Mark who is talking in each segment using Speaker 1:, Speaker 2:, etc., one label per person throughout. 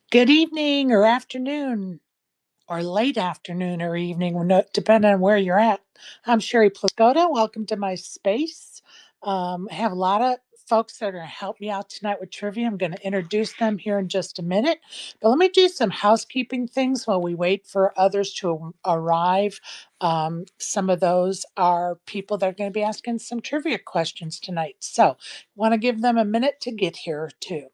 Speaker 1: Good evening or afternoon or late afternoon or evening, depending on where you're at. I'm Sherry Pluskota. Welcome to my space. I have a lot of folks that are going to help me out tonight with trivia. I'm going to introduce them here in just a minute. But let me do some housekeeping things while we wait for others to arrive. Some of those are people that are going to be asking some trivia questions tonight. So, want to give them a minute to get here too.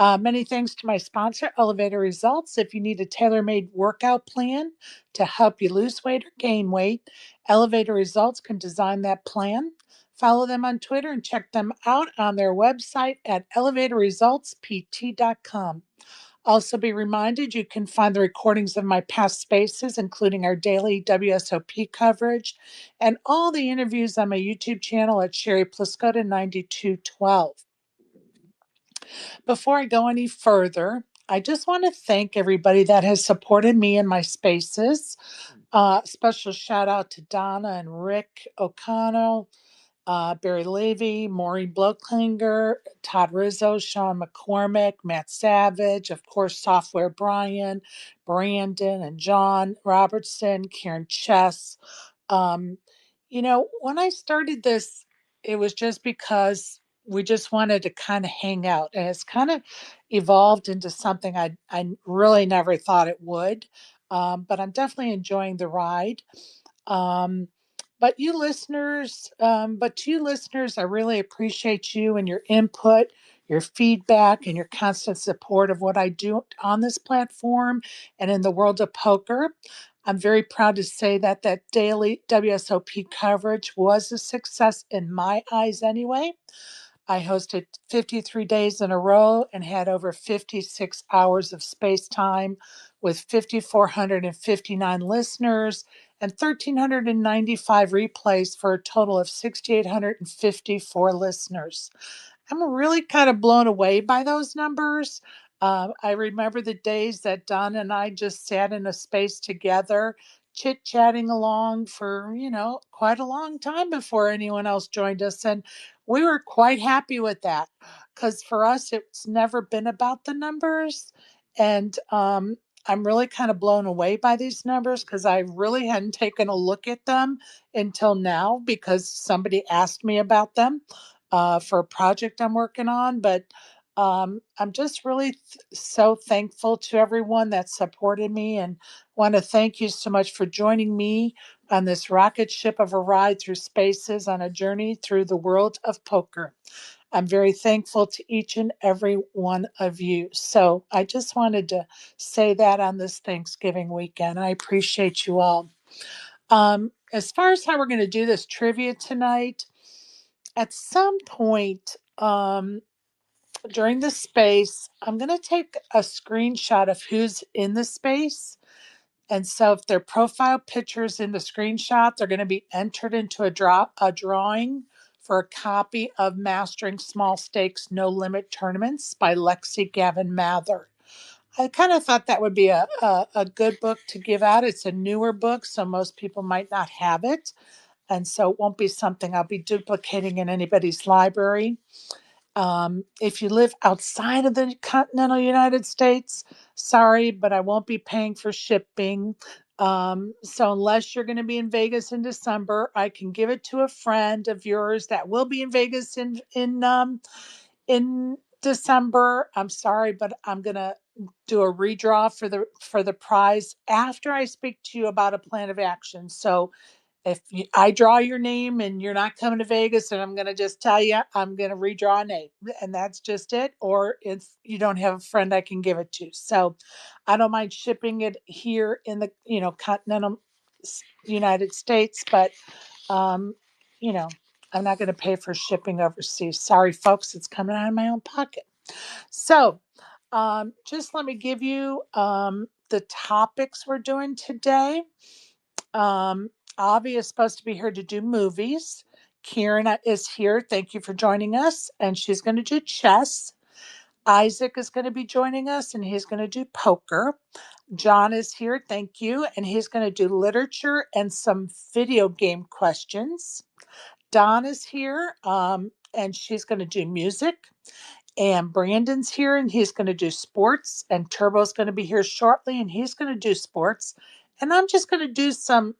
Speaker 1: Many thanks to my sponsor, Elevator Results. If you need a tailor made workout plan to help you lose weight or gain weight, Elevator Results can design that plan. Follow them on Twitter and check them out on their website at elevatorresultspt.com. Also, be reminded you can find the recordings of my past spaces, including our daily WSOP coverage and all the interviews on my YouTube channel at Sherry Pluskota 9212. Before I go any further, I just want to thank everybody that has supported me in my spaces. Special shout out to Donna and Rick O'Connell, Barry Levy, Maureen Bloklinger, Todd Rizzo, Sean McCormick, Matt Savage, of course, Software Brian, Brandon and John Robertson, Karen Chess. Um, when I started this, it was just because we just wanted to kind of hang out, and it's kind of evolved into something I really never thought it would. But I'm definitely enjoying the ride. Um, but to you listeners, I really appreciate you and your input, your feedback, and your constant support of what I do on this platform and in the world of poker. I'm very proud to say that daily WSOP coverage was a success in my eyes anyway. I hosted 53 days in a row and had over 56 hours of space time with 5,459 listeners and 1,395 replays for a total of 6,854 listeners. I'm really kind of blown away by those numbers. I remember the days that Don and I just sat in a space together, chit chatting along for, quite a long time before anyone else joined us. And we were quite happy with that because for us, it's never been about the numbers. And I'm really kind of blown away by these numbers because I really hadn't taken a look at them until now because somebody asked me about them for a project I'm working on. But I'm just really so thankful to everyone that supported me and want to thank you so much for joining me on this rocket ship of a ride through spaces on a journey through the world of poker. I'm very thankful to each and every one of you. So I just wanted to say that on this Thanksgiving weekend. I appreciate you all. As far as how we're going to do this trivia tonight, at some point during the space, I'm going to take a screenshot of who's in the space. And so if their profile pictures in the screenshot, they're going to be entered into a drawing for a copy of Mastering Small Stakes No Limit Tournaments by Lexy Gavin-Mathers. I kind of thought that would be a good book to give out. It's a newer book, so most people might not have it. And so it won't be something I'll be duplicating in anybody's library. If you live outside of the continental United States, sorry, but I won't be paying for shipping. So unless you're going to be in Vegas in December, I can give it to a friend of yours that will be in Vegas in December. I'm sorry, but I'm going to do a redraw for the prize after I speak to you about a plan of action. So I draw your name and you're not coming to Vegas, and I'm going to just tell you, I'm going to redraw a name, and that's just it. Or if you don't have a friend I can give it to. So I don't mind shipping it here in the, continental United States, but, um, you know, I'm not going to pay for shipping overseas. Sorry, folks, it's coming out of my own pocket. So just let me give you the topics we're doing today. Um, Avi is supposed to be here to do movies. Kieran is here. Thank you for joining us. And she's going to do chess. Isaac is going to be joining us and he's going to do poker. John is here. Thank you. And he's going to do literature and some video game questions. Dawn is here and she's going to do music. And Brandon's here and he's going to do sports, and Turbo's going to be here shortly and he's going to do sports. And I'm just going to do some,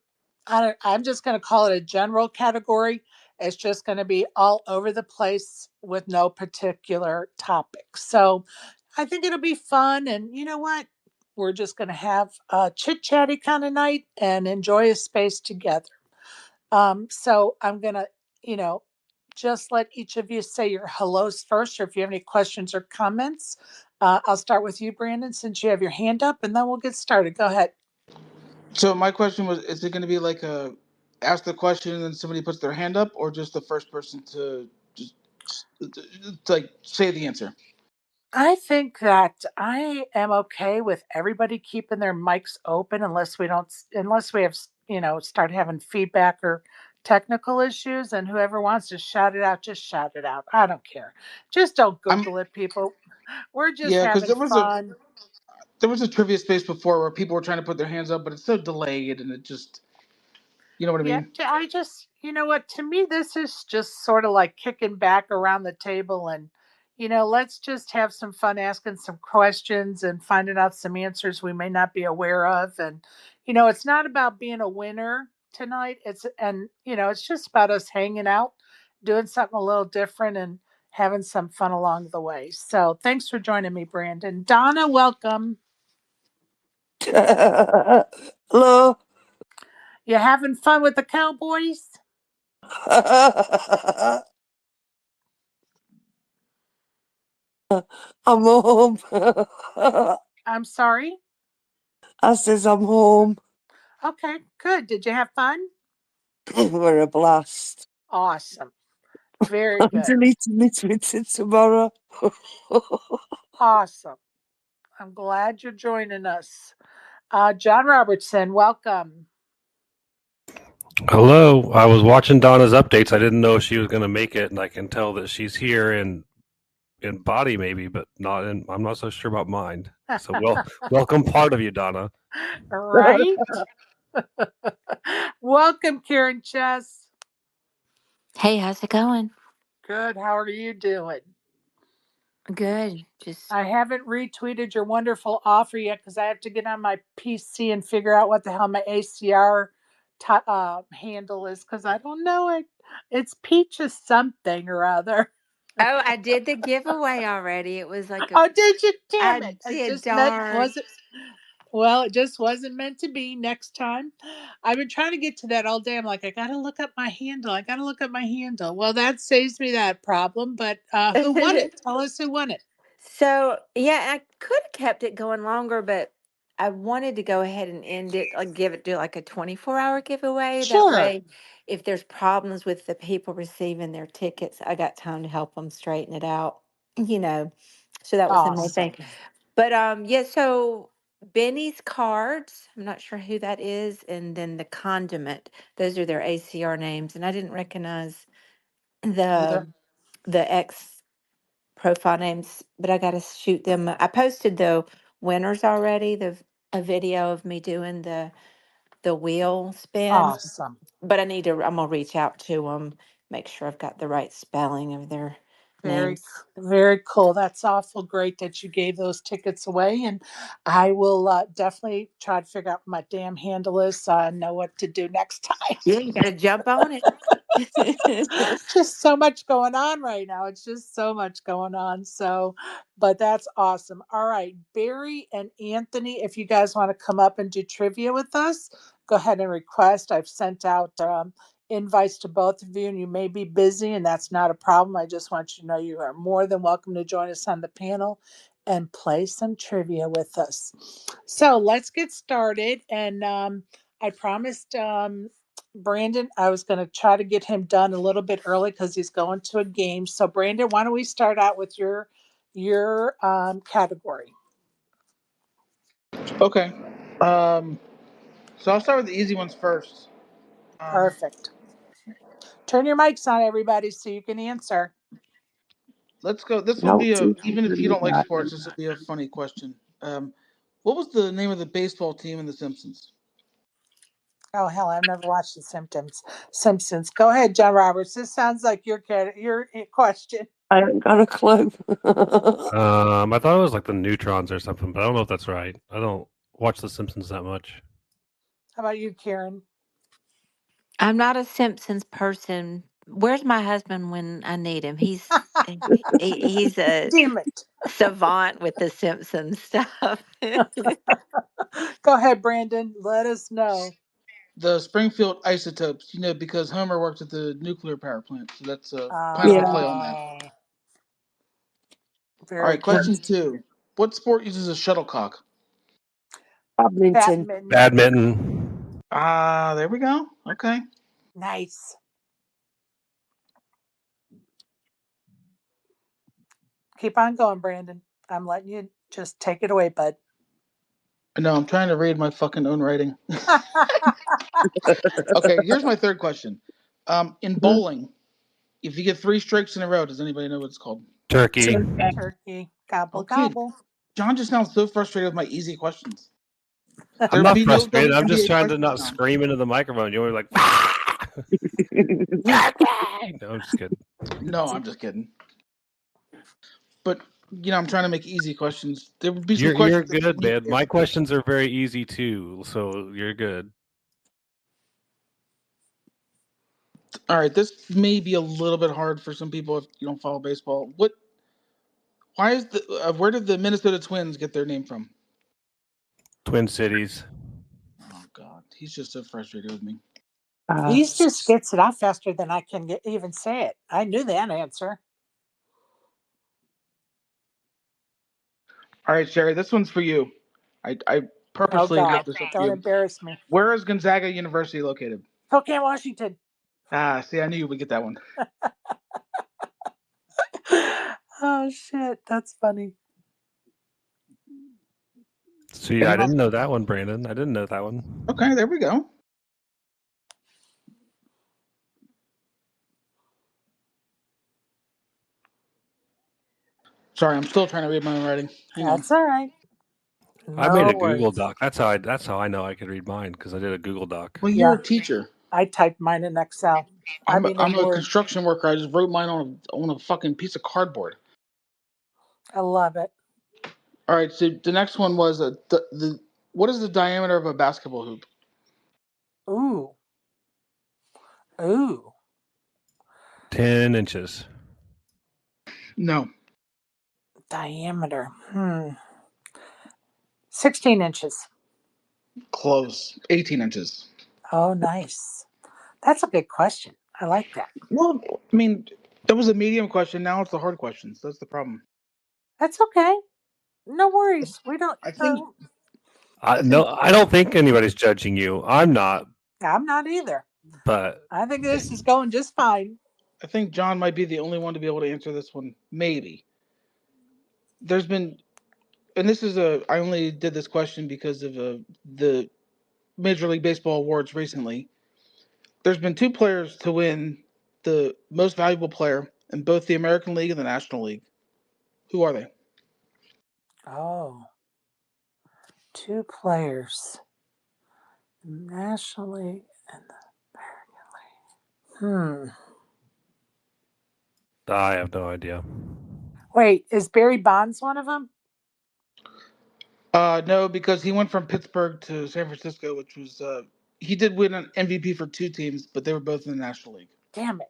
Speaker 1: I'm just going to call it a general category. It's just going to be all over the place with no particular topic. So I think it'll be fun. And you know what? We're just going to have a chit chatty kind of night and enjoy a space together. So I'm going to, you know, just let each of you say your hellos first, or if you have any questions or comments. I'll start with you, Brandon, since you have your hand up, and then we'll get started. Go ahead.
Speaker 2: So my question was: is it going to be like a ask the question and then somebody puts their hand up, or just the first person to just to, like say the answer?
Speaker 1: I think that I am okay with everybody keeping their mics open unless we have, start having feedback or technical issues, and whoever wants to shout it out, just shout it out. I don't care. Just don't
Speaker 2: I'm
Speaker 1: Google it, people. We're just
Speaker 2: Yeah, because
Speaker 1: having fun.
Speaker 2: there was a trivia space before where people were trying to put their hands up, but it's so delayed and it just you know what I
Speaker 1: Yeah,
Speaker 2: mean.
Speaker 1: I just, you know what, to me, this is just sort of like kicking back around the table and, let's just have some fun asking some questions and finding out some answers we may not be aware of. And, it's not about being a winner tonight. It's just about us hanging out, doing something a little different and having some fun along the way. So thanks for joining me, Brandon. Donna, welcome.
Speaker 3: Hello.
Speaker 1: You having fun with the Cowboys?
Speaker 3: I'm home.
Speaker 1: I'm sorry.
Speaker 3: I says I'm home.
Speaker 1: Okay, good. Did you have fun?
Speaker 3: We're a blast.
Speaker 1: Awesome. Very
Speaker 3: I'm
Speaker 1: good.
Speaker 3: deleting my Twitter tomorrow.
Speaker 1: Awesome. I'm glad you're joining us. John Robertson, welcome.
Speaker 4: Hello. I was watching Donna's updates. I didn't know she was going to make it, and I can tell that she's here in body maybe, but not in. I'm not so sure about mind. So welcome, part of you, Donna.
Speaker 1: Right? Welcome, Karen Chess.
Speaker 5: Hey, how's it going?
Speaker 1: Good. How are you doing?
Speaker 5: Good. Just
Speaker 1: I haven't retweeted your wonderful offer yet because I have to get on my PC and figure out what the hell my ACR handle is because I don't know it. It's Peaches something or other.
Speaker 5: I did the giveaway already. It was like
Speaker 1: Oh, did you? Damn
Speaker 5: I
Speaker 1: it! It
Speaker 5: did,
Speaker 1: just meant
Speaker 5: darn.
Speaker 1: wasn't. Well, it just wasn't meant to be. Next time, I've been trying to get to that all day. I'm like, I gotta look up my handle. I gotta look up my handle. Well, that saves me that problem. But who won it? Tell us who won it.
Speaker 5: So yeah, I could have kept it going longer, but I wanted to go ahead and end it, like do like a 24-hour giveaway. That
Speaker 1: Sure.
Speaker 5: way, if there's problems with the people receiving their tickets, I got time to help them straighten it out. You know, so that was the main thing.
Speaker 1: Awesome.
Speaker 5: But yeah, so Benny's cards, I'm not sure who that is, and then the condiment, those are their ACR names, and I didn't recognize
Speaker 1: Either.
Speaker 5: the ex profile names, but I got to shoot them. I posted the winners already, a video of me doing the wheel spin,
Speaker 1: Awesome.
Speaker 5: but I'm gonna reach out to them, make sure I've got the right spelling of their
Speaker 1: Very,
Speaker 5: names.
Speaker 1: very cool. That's awful great that you gave those tickets away. And I will definitely try to figure out what my damn handle is so I know what to do next time.
Speaker 5: Yeah, you got to jump on it.
Speaker 1: Just so much going on right now. It's just so much going on. So, but that's awesome. All right, Barry and Anthony, if you guys want to come up and do trivia with us, go ahead and request. I've sent out invites to both of you, and you may be busy, and that's not a problem. I just want you to know you are more than welcome to join us on the panel and play some trivia with us. So let's get started. And I promised Brandon, I was going to try to get him done a little bit early because he's going to a game. So, Brandon, why don't we start out with your category?
Speaker 2: Okay. Um, so I'll start with the easy ones first. Um,
Speaker 1: Perfect. Turn your mics on, everybody, so you can answer.
Speaker 2: let's go. This will
Speaker 3: No,
Speaker 2: be a
Speaker 3: too
Speaker 2: even if you don't like
Speaker 3: midnight.
Speaker 2: sports, this will be a funny question. What was the name of the baseball team in The Simpsons?
Speaker 1: Oh hell, I've never watched The Simpsons. Simpsons. Go ahead, John Roberts. This sounds like your question.
Speaker 3: I haven't got a clue.
Speaker 4: I thought it was like the Neutrons or something, but I don't know if that's right. I don't watch The Simpsons that much.
Speaker 1: How about you, Karen?
Speaker 5: I'm not a Simpsons person. Where's my husband when I need him? He's a
Speaker 1: Damn it.
Speaker 5: savant with the Simpsons stuff.
Speaker 1: Go ahead, Brandon. Let us know.
Speaker 2: The Springfield isotopes, because Homer works at the nuclear power plant, so that's kind of a
Speaker 3: Yeah.
Speaker 2: play on that. All
Speaker 1: Very
Speaker 2: right,
Speaker 1: good.
Speaker 2: question 2. What sport uses a shuttlecock?
Speaker 3: Badminton.
Speaker 4: Badminton.
Speaker 2: There we go. Okay.
Speaker 1: Nice. Keep on going, Brandon. I'm letting you just take it away, bud.
Speaker 2: No, I'm trying to read my fucking own writing. Okay, here's my third question. In bowling, if you get 3 strikes in a row, does anybody know what it's called?
Speaker 4: Turkey.
Speaker 1: Turkey. Gobble,
Speaker 2: Okay,
Speaker 1: gobble.
Speaker 2: John just sounds so frustrated with my easy questions.
Speaker 4: I'm
Speaker 2: There'd
Speaker 4: not
Speaker 2: be no
Speaker 4: frustrated. I'm just
Speaker 2: WNBA
Speaker 4: trying to
Speaker 2: questions,
Speaker 4: not
Speaker 2: John.
Speaker 4: scream into the microphone. You're like, no, I'm just kidding.
Speaker 2: No, I'm just kidding. But I'm trying to make easy questions. There would be some
Speaker 4: You're
Speaker 2: questions that
Speaker 4: good,
Speaker 2: need
Speaker 4: man. My
Speaker 2: answers.
Speaker 4: questions are very easy too, so you're good.
Speaker 2: All right, this may be a little bit hard for some people if you don't follow baseball. Why is where did the Minnesota Twins get their name from?
Speaker 4: Twin Cities.
Speaker 2: Oh God, he's just so frustrated with me.
Speaker 1: He just gets it out faster than I can even say it. I knew that answer.
Speaker 2: All right, Sherry, this one's for you. I
Speaker 1: Oh,
Speaker 2: purposely
Speaker 1: God.
Speaker 2: looked this up for
Speaker 1: Don't
Speaker 2: you.
Speaker 1: embarrass me.
Speaker 2: Where is Gonzaga University located?
Speaker 1: Spokane, Washington.
Speaker 2: See, I knew you would get that one.
Speaker 1: Oh, shit. That's funny.
Speaker 4: See, I didn't know that one, Brandon. I didn't know that one.
Speaker 2: Okay, there we go. Sorry, I'm still trying to read my own writing. Hang on.
Speaker 1: That's all right.
Speaker 4: I made a
Speaker 1: No
Speaker 4: Google
Speaker 1: worries.
Speaker 4: Doc. That's how I know I could read mine because I did a Google Doc.
Speaker 2: Well, you're
Speaker 1: Yeah.
Speaker 2: a teacher.
Speaker 1: I typed mine in Excel.
Speaker 2: I'm
Speaker 1: in
Speaker 2: a
Speaker 1: Word.
Speaker 2: construction worker. I just wrote mine on a fucking piece of cardboard.
Speaker 1: I love it.
Speaker 2: All right, so the next one was what is the diameter of a basketball hoop?
Speaker 1: Ooh. Ooh.
Speaker 4: 10 inches.
Speaker 2: No.
Speaker 1: Diameter. 16 inches.
Speaker 2: Close. 18 inches.
Speaker 1: Oh, nice. That's a good question. I like that.
Speaker 2: Well, I mean, that was a medium question. Now it's the hard questions. That's the problem.
Speaker 1: That's okay. No worries. We don't.
Speaker 2: I think.
Speaker 4: I don't think anybody's judging you. I'm not,
Speaker 1: I'm not either.
Speaker 4: but
Speaker 1: I think this is going just fine.
Speaker 2: I think John might be the only one to be able to answer this one. Maybe. There's been, and this is I only did this question because of the Major League Baseball awards recently. There's been 2 players to win the most valuable player in both the American League and the National League. Who are they?
Speaker 1: Oh, 2 players. National League and the American League.
Speaker 4: I have no idea.
Speaker 1: Wait, is Barry Bonds one of them?
Speaker 2: No, because he went from Pittsburgh to San Francisco, which was he did win an MVP for 2 teams, but they were both in the National League.
Speaker 1: Damn it.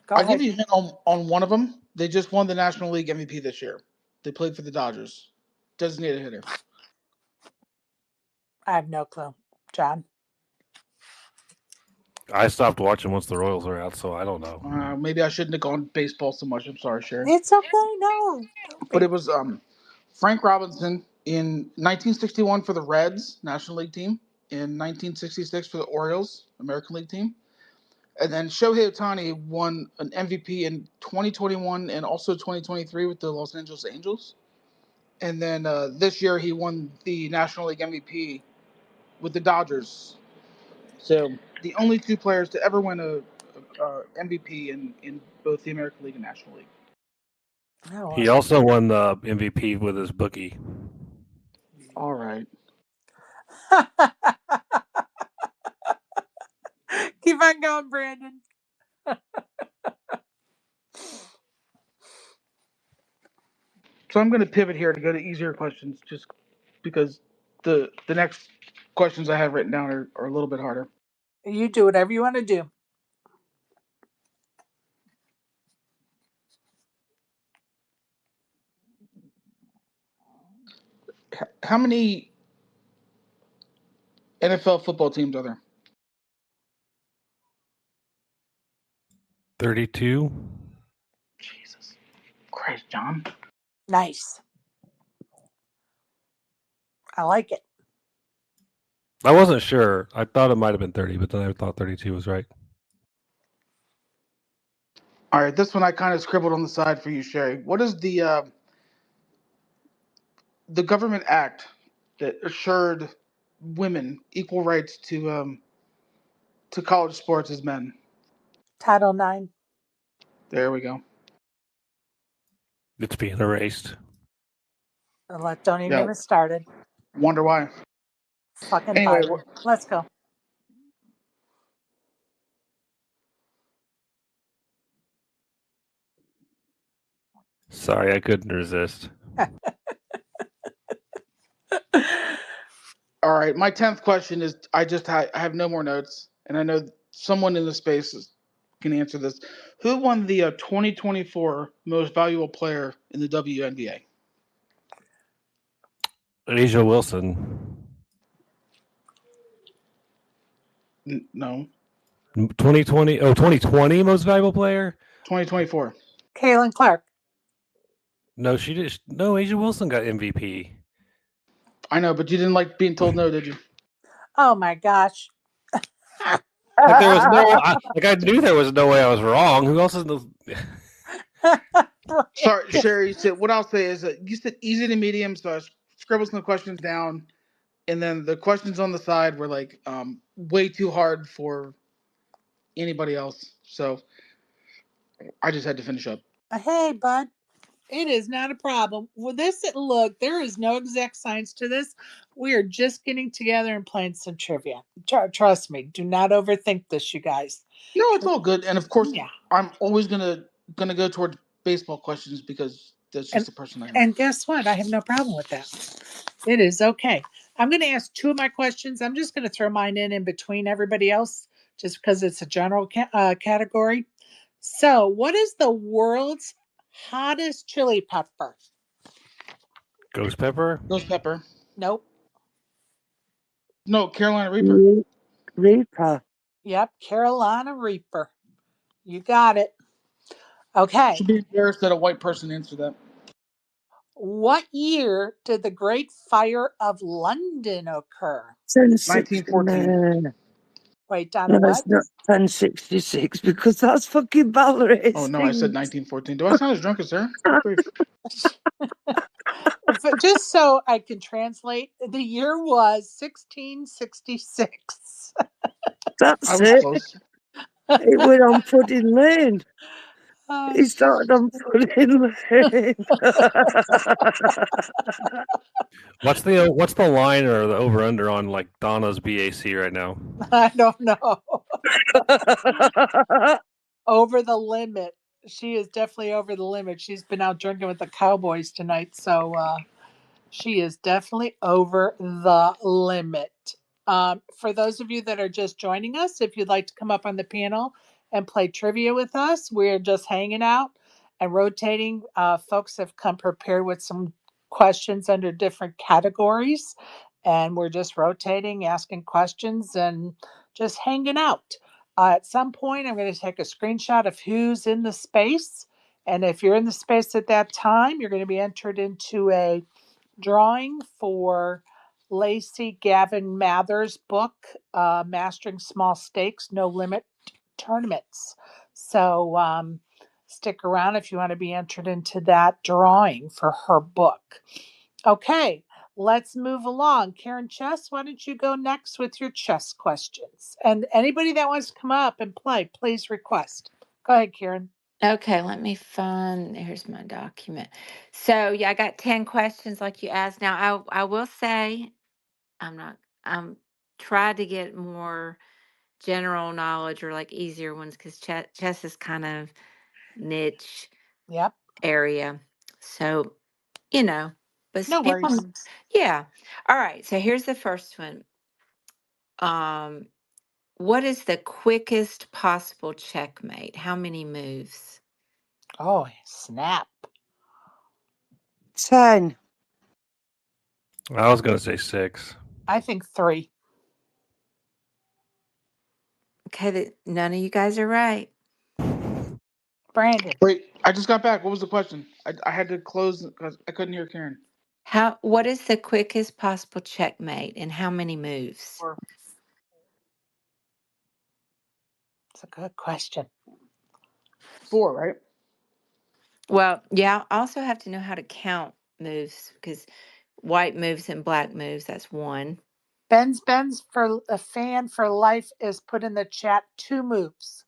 Speaker 1: Go
Speaker 2: I'll
Speaker 1: ahead.
Speaker 2: give you a hint on one of them. They just won the National League MVP this year. They played for the Dodgers. Designated hitter.
Speaker 1: I have no clue. John?
Speaker 4: I stopped watching once the Royals were out, so I don't know.
Speaker 2: Maybe I shouldn't have gone baseball so much. I'm sorry, Sherry.
Speaker 1: It's okay. No. Don't
Speaker 2: But
Speaker 1: be.
Speaker 2: it was Frank Robinson in 1961 for the Reds National League team, in 1966 for the Orioles American League team, and then Shohei Ohtani won an MVP in 2021 and also 2023 with the Los Angeles Angels. And then this year he won the National League MVP with the Dodgers. So the only 2 players to ever win a MVP in both the American League and National League.
Speaker 1: Oh,
Speaker 4: He also won the MVP with his bookie.
Speaker 2: All right.
Speaker 1: Keep on going, Brandon.
Speaker 2: So I'm going to pivot here to go to easier questions, just because the next questions I have written down are a little bit harder.
Speaker 1: You do whatever you want to do.
Speaker 2: How many NFL football teams are there?
Speaker 4: 32.
Speaker 2: Jesus Christ, John.
Speaker 1: Nice. I like it.
Speaker 4: I wasn't sure. I thought it might have been 30, but then I thought 32 was right.
Speaker 2: All right, this one I kind of scribbled on the side for you, Sherry. What is the government act that assured women equal rights to college sports as men?
Speaker 1: Title IX.
Speaker 2: There we go.
Speaker 4: It's being erased.
Speaker 1: Don't even
Speaker 2: Yeah.
Speaker 1: get me started.
Speaker 2: Wonder why.
Speaker 1: Fucking
Speaker 2: Anyway,
Speaker 1: Biden. Let's go.
Speaker 4: Sorry, I couldn't resist.
Speaker 2: all right, my 10th question is I have no more notes, and I know someone in the space can answer this. Who won the 2024 Most Valuable Player in the WNBA?
Speaker 4: Asia Wilson.
Speaker 2: No.
Speaker 4: 2020. Oh, 2020 Most Valuable Player?
Speaker 2: 2024.
Speaker 1: Kaylin Clark.
Speaker 4: No, she did. No, Asia Wilson got MVP.
Speaker 2: I know, but you didn't like being told no, did you?
Speaker 1: Oh my gosh.
Speaker 4: Like there was no, I knew there was no way I was wrong. Who else is the?
Speaker 2: Sorry, Sherry. So what I'll say is that you said easy to medium, so I scribbled some questions down, and then the questions on the side were like way too hard for anybody else. So I just had to finish up.
Speaker 1: Hey, bud. It is not a problem. Well, look, there is no exact science to this. We are just getting together and playing some trivia. Trust me. Do not overthink this, you guys.
Speaker 2: No, it's all good, and of course,
Speaker 1: Yeah.
Speaker 2: I'm always gonna go towards baseball questions because that's just the person I am.
Speaker 1: And guess what? I have no problem with that. It is okay. I'm going to ask two of my questions. I'm just going to throw mine in between everybody else, just because it's a general category. So, what is the world's hottest chili pepper?
Speaker 4: Ghost Pepper?
Speaker 2: Ghost pepper.
Speaker 1: Nope.
Speaker 2: No, Carolina Reaper.
Speaker 3: Reaper.
Speaker 1: Yep, Carolina Reaper. You got it. Okay.
Speaker 2: Should be embarrassed that a white person answered that.
Speaker 1: What year did the Great Fire of London occur?
Speaker 2: 1914.
Speaker 1: Wait, Donna,
Speaker 3: No,
Speaker 1: what?
Speaker 3: it's not 1066 because that's fucking Valerie.
Speaker 2: Oh no, I said 1914. Do I sound as drunk as her? Grief.
Speaker 1: Just so I can translate, the year was 1666.
Speaker 3: That's
Speaker 2: I was
Speaker 3: it.
Speaker 2: close.
Speaker 3: It went on Pudding Lane.
Speaker 1: Oh,
Speaker 3: He started on Pudding Lane.
Speaker 2: Oh,
Speaker 4: What's the line or the over under on like Donna's BAC right now?
Speaker 1: I don't know. Over the limit. She is definitely over the limit. She's been out drinking with the Cowboys tonight, so she is definitely over the limit. For those of you that are just joining us, if you'd like to come up on the panel and play trivia with us, we're just hanging out and rotating. Folks have come prepared with some questions under different categories, and we're just rotating, asking questions, and just hanging out. At some point, I'm going to take a screenshot of who's in the space. And if you're in the space at that time, you're going to be entered into a drawing for Lexy Gavin-Mathers' book, Mastering Small Stakes, No Limit Tournaments. So stick around if you want to be entered into that drawing for her book. Okay, let's move along. Karen Chess, why don't you go next with your chess questions? And anybody that wants to come up and play, please request. Go ahead, Karen.
Speaker 5: Okay, let me find. Here's my document. So yeah, I got 10 questions like you asked. Now I will say I'm trying to get more general knowledge or like easier ones because chess is kind of niche
Speaker 1: Yep.
Speaker 5: area. So but
Speaker 1: No
Speaker 5: people,
Speaker 1: worries.
Speaker 5: yeah. All right. So here's the first one. Um, what is the quickest possible checkmate? How many moves?
Speaker 1: Oh, snap.
Speaker 3: 10.
Speaker 4: I was going to say 6.
Speaker 1: I think 3.
Speaker 5: Okay, none of you guys are right.
Speaker 1: Brandon.
Speaker 2: Wait, I just got back. What was the question? I had to close because I couldn't hear Karen.
Speaker 5: What is the quickest possible checkmate and how many moves?
Speaker 1: It's a good question.
Speaker 2: 4, right?
Speaker 5: Well, yeah, I also have to know how to count moves because white moves and black moves, that's 1.
Speaker 1: Ben's for a fan for life is put in the chat 2 moves.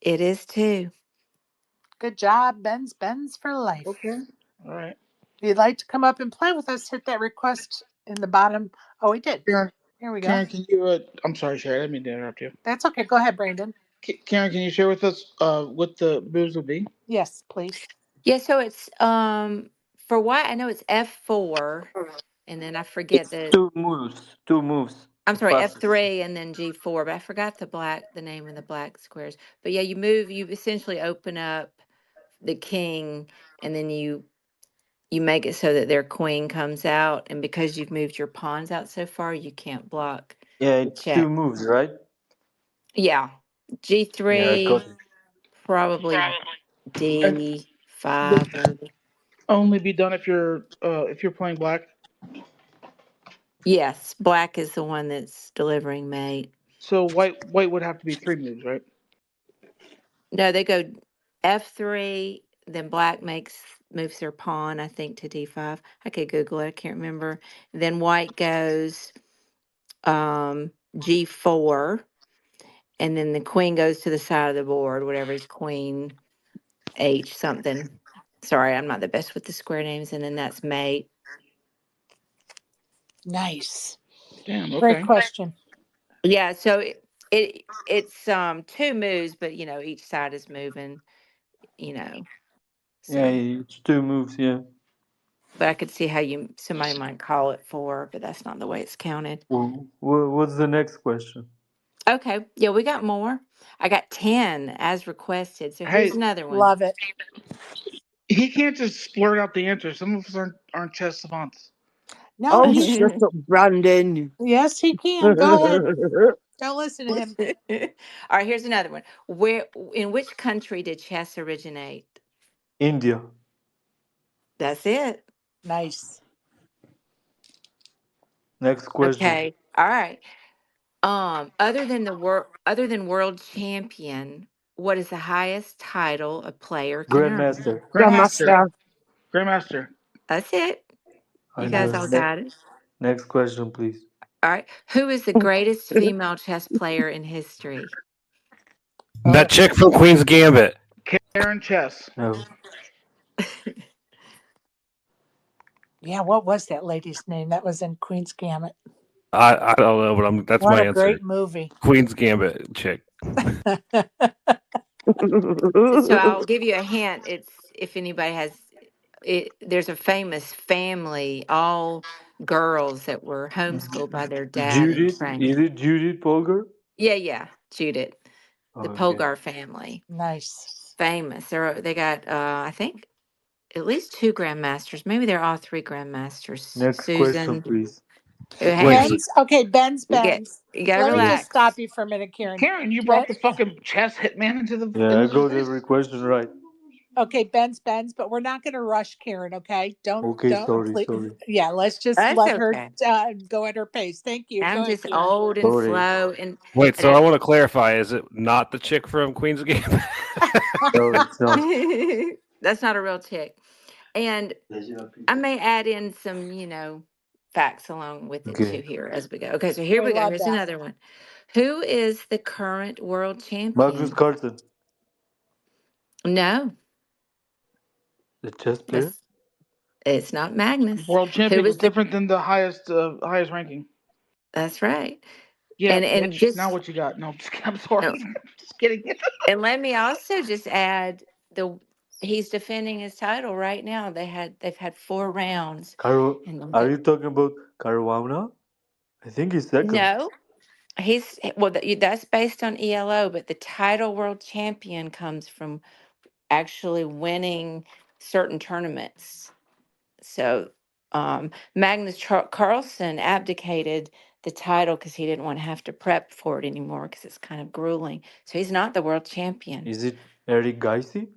Speaker 5: It is 2.
Speaker 1: Good job, Ben's for life.
Speaker 2: Okay. All right.
Speaker 1: If you'd like to come up and play with us, hit that request in the bottom. Oh, we did.
Speaker 2: Karen,
Speaker 1: Here we go.
Speaker 2: Karen, can you? I'm sorry, Sherry. I didn't mean to interrupt you.
Speaker 1: That's okay. Go ahead, Brandon.
Speaker 2: Karen, can you share with us what the moves would be?
Speaker 1: Yes, please.
Speaker 5: Yeah, so it's for white, I know it's F4, and then I forget
Speaker 6: It's
Speaker 5: the
Speaker 6: two moves. Two moves.
Speaker 5: I'm sorry,
Speaker 6: Passes.
Speaker 5: F3 and then G4, but I forgot the name of the black squares. But yeah, you essentially open up the king and then you make it so that their queen comes out, and because you've moved your pawns out so far, you can't block
Speaker 6: Yeah,
Speaker 5: the
Speaker 6: it's two
Speaker 5: check.
Speaker 6: moves, right?
Speaker 5: Yeah.
Speaker 6: Yeah, I got
Speaker 5: G3,
Speaker 6: it.
Speaker 5: probably
Speaker 2: And this
Speaker 5: D5 maybe.
Speaker 2: only be done if you're playing black.
Speaker 5: Yes, black is the one that's delivering mate.
Speaker 2: So white would have to be 3 moves, right?
Speaker 5: No, they go F3, then black moves their pawn, I think, to D5. I could Google it, I can't remember. Then white goes G4, and then the queen goes to the side of the board, whatever is queen H something. Sorry, I'm not the best with the square names, and then that's mate.
Speaker 1: Nice.
Speaker 2: Damn.
Speaker 1: Great
Speaker 2: Okay.
Speaker 1: question.
Speaker 5: Yeah, so it's 2 moves, but each side is moving, you know.
Speaker 6: Yeah,
Speaker 5: So
Speaker 6: it's two moves. Yeah.
Speaker 5: but I could see how somebody might call it 4, but that's not the way it's counted.
Speaker 6: What's the next question?
Speaker 5: Okay, yeah, we got more. I got 10 as requested. So here's
Speaker 2: Hey,
Speaker 5: another one.
Speaker 1: Love it.
Speaker 2: he can't just blurt out the answer. Some of us aren't chess savants.
Speaker 1: No,
Speaker 3: Oh,
Speaker 1: he.
Speaker 3: shut up, Brandon.
Speaker 1: Yes, he can. Go ahead. Don't listen to him.
Speaker 5: All right, here's another one. In which country did chess originate?
Speaker 6: India.
Speaker 5: That's it.
Speaker 1: Nice.
Speaker 6: Next question.
Speaker 5: Okay. All right. Other than world champion, what is the highest title a player can earn?
Speaker 6: Grandmaster.
Speaker 2: Grandmaster.
Speaker 3: Grandmaster.
Speaker 2: Grandmaster.
Speaker 5: That's it. You
Speaker 6: I
Speaker 5: guys
Speaker 6: know.
Speaker 5: all got it.
Speaker 6: Next question, please.
Speaker 5: All right. Who is the greatest female chess player in history?
Speaker 1: Oh,
Speaker 4: That chick from Queen's Gambit.
Speaker 2: Karen Chess.
Speaker 6: No.
Speaker 1: yeah. What was that lady's name that was in Queen's Gambit?
Speaker 4: I don't know, but that's
Speaker 1: What
Speaker 4: my
Speaker 1: a
Speaker 4: answer.
Speaker 1: great movie.
Speaker 4: Queen's Gambit chick.
Speaker 5: So I'll give you a hint. It's if anybody has it. There's a famous family, all girls that were homeschooled by their dad and
Speaker 6: Judith.
Speaker 5: trained.
Speaker 6: Is it Judith Polgar?
Speaker 5: Yeah, Judith, the
Speaker 6: Okay.
Speaker 5: Polgar family,
Speaker 1: Nice.
Speaker 5: famous. They got I think at least 2 grandmasters. Maybe they're all 3 grandmasters.
Speaker 6: Next question,
Speaker 5: Susan,
Speaker 6: please.
Speaker 5: hang
Speaker 4: Wait,
Speaker 5: on.
Speaker 4: so,
Speaker 1: Ben's okay. Ben's.
Speaker 5: You gotta
Speaker 1: Let me just stop
Speaker 5: relax.
Speaker 1: you for a minute, Karen.
Speaker 2: Karen, you
Speaker 1: Ben,
Speaker 2: brought the fucking chess hitman into the
Speaker 6: Yeah, I got
Speaker 2: space.
Speaker 6: every question right.
Speaker 1: okay, Ben's, but we're not going to rush Karen. Okay,
Speaker 6: Okay, sorry.
Speaker 1: Yeah, let's just
Speaker 5: That's
Speaker 1: let her
Speaker 5: okay.
Speaker 1: go at her pace. Thank you. Go
Speaker 5: I'm
Speaker 1: ahead,
Speaker 5: just
Speaker 1: Karen.
Speaker 5: old and
Speaker 6: Sorry.
Speaker 5: slow,
Speaker 4: wait.
Speaker 5: and
Speaker 4: So I want to clarify: is it not the chick from Queen's Gambit?
Speaker 6: No, it's not.
Speaker 5: that's not a real chick. And I may add in some, facts along with it too
Speaker 6: Okay.
Speaker 5: here as we go. Okay, so here
Speaker 1: We
Speaker 5: we go.
Speaker 1: love
Speaker 5: Here's
Speaker 1: that.
Speaker 5: another one. Who is the current world
Speaker 6: Magnus
Speaker 5: champion?
Speaker 6: Carlsen,
Speaker 5: No,
Speaker 6: the chess player.
Speaker 5: it's not Magnus.
Speaker 2: World
Speaker 5: Who
Speaker 2: champion is
Speaker 5: was the?
Speaker 2: different than the highest ranking.
Speaker 5: That's right.
Speaker 2: Yeah,
Speaker 5: And
Speaker 2: bitch. Now
Speaker 5: just
Speaker 2: what you got? No, I'm sorry.
Speaker 5: no,
Speaker 2: Just kidding.
Speaker 5: and let me also just add He's defending his title right now. They've had 4 rounds.
Speaker 6: Are you talking about Caruana? I think he's second.
Speaker 5: No, that's based on ELO, but the title world champion comes from actually winning certain tournaments. So Carlsen abdicated the title because he didn't want to have to prep for it anymore because it's kind of grueling. So he's not the world champion.
Speaker 6: Is it Eric Geisy?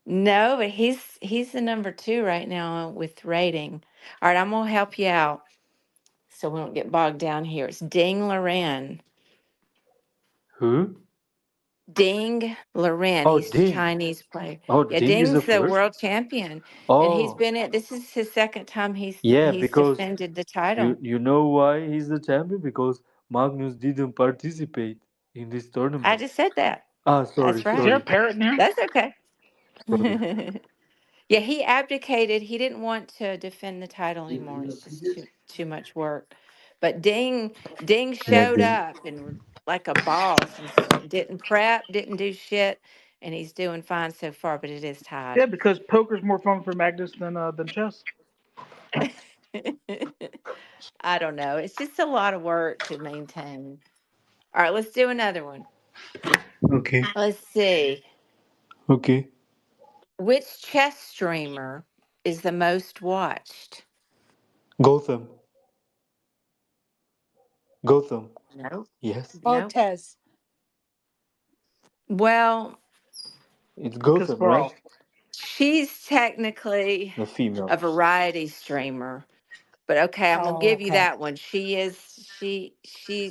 Speaker 5: No, but he's the number 2 right now with rating. All right, I'm gonna help you out so we don't get bogged down here. It's Ding Liren.
Speaker 6: Who?
Speaker 5: Ding Liren.
Speaker 6: Oh,
Speaker 5: He's the
Speaker 6: Ding.
Speaker 5: Chinese player.
Speaker 6: Oh,
Speaker 5: Yeah,
Speaker 6: Ding is the
Speaker 5: Ding's the
Speaker 6: first.
Speaker 5: world champion, and he's
Speaker 6: Oh,
Speaker 5: been it. This is his second time
Speaker 6: yeah,
Speaker 5: he's
Speaker 6: because
Speaker 5: defended the title.
Speaker 6: you know why he's the champion? Because Magnus didn't participate in this
Speaker 5: I
Speaker 6: tournament.
Speaker 5: just said that.
Speaker 6: Sorry,
Speaker 5: That's
Speaker 2: Is there a
Speaker 5: right.
Speaker 6: sorry,
Speaker 2: parrot in here?
Speaker 5: That's okay.
Speaker 6: sorry.
Speaker 5: Yeah, he abdicated. He didn't want to defend the title anymore. It's just too much work. But Ding
Speaker 6: Yeah,
Speaker 5: showed
Speaker 6: Ding.
Speaker 5: up and like a boss and didn't prep, didn't do shit, and he's doing fine so far. But it is tied.
Speaker 2: Yeah, because poker's more fun for Magnus than chess.
Speaker 5: I don't know. It's just a lot of work to maintain. All right, let's do another one.
Speaker 6: Okay,
Speaker 5: Let's see.
Speaker 6: okay.
Speaker 5: Which chess streamer is the most watched?
Speaker 6: Gotham. Gotham.
Speaker 5: No.
Speaker 6: Yes,
Speaker 5: No.
Speaker 1: Botez.
Speaker 5: Well,
Speaker 6: it's Gotham, right?
Speaker 2: Kasparov.
Speaker 5: she's technically
Speaker 6: The female.
Speaker 5: a variety streamer. But okay, I'm gonna
Speaker 1: Oh,
Speaker 5: give you
Speaker 1: okay.
Speaker 5: that one. She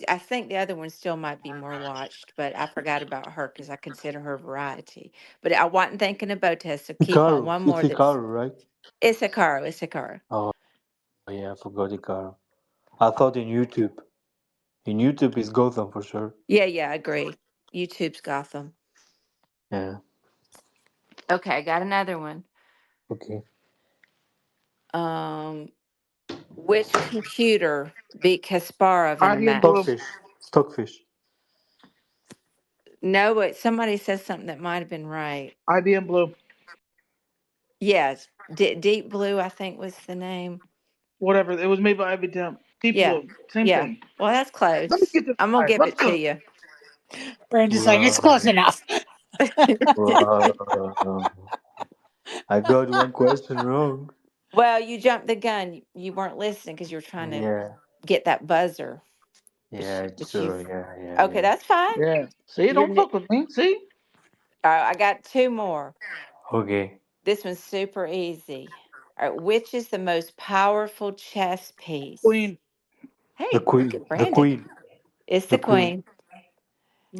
Speaker 5: I think the other one still might be more watched, but I forgot about her because I consider her variety. But I wasn't thinking of Botez, so keep on.
Speaker 6: Hikaru.
Speaker 5: One
Speaker 6: It's
Speaker 5: more that's
Speaker 6: Hikaru, right?
Speaker 5: Issachar, Issachar.
Speaker 6: Oh, yeah, I forgot Hikaru. I thought in YouTube. In YouTube is Gotham for sure.
Speaker 5: Yeah, I agree. YouTube's Gotham.
Speaker 6: Yeah.
Speaker 5: Okay, I got another one.
Speaker 6: Okay.
Speaker 5: Um, which computer beat Kasparov in a
Speaker 2: IBM Blue.
Speaker 5: match?
Speaker 6: Stockfish. Stockfish.
Speaker 5: No, but somebody says something that might have been right.
Speaker 2: IBM Blue.
Speaker 5: Yes, Deep Blue, I think was the name.
Speaker 2: Whatever. It was made by IBM. Deep
Speaker 5: Yeah,
Speaker 2: Blue. Same
Speaker 5: yeah.
Speaker 2: thing.
Speaker 5: Well, that's
Speaker 2: Let me
Speaker 5: close.
Speaker 2: get this
Speaker 5: I'm gonna
Speaker 2: right.
Speaker 5: give
Speaker 2: Let's
Speaker 5: it to
Speaker 2: go.
Speaker 5: you.
Speaker 1: Brandon's like, it's close
Speaker 6: Right.
Speaker 1: enough.
Speaker 6: Wow. I got one question wrong.
Speaker 5: Well, you jumped the gun. You weren't listening because you were trying to
Speaker 6: Yeah.
Speaker 5: get that buzzer.
Speaker 6: Yeah,
Speaker 5: But you,
Speaker 6: true.
Speaker 5: okay, that's fine.
Speaker 2: Yeah. See,
Speaker 5: You're
Speaker 2: don't fuck with me. See?
Speaker 5: all right. I got 2 more.
Speaker 6: Okay.
Speaker 5: This one's super easy. All right, which is the most powerful chess piece?
Speaker 2: Queen.
Speaker 6: The
Speaker 5: Hey, look
Speaker 6: queen.
Speaker 5: at
Speaker 6: The
Speaker 5: Brandon.
Speaker 6: queen.
Speaker 5: It's
Speaker 6: The
Speaker 5: the
Speaker 6: queen.
Speaker 5: queen.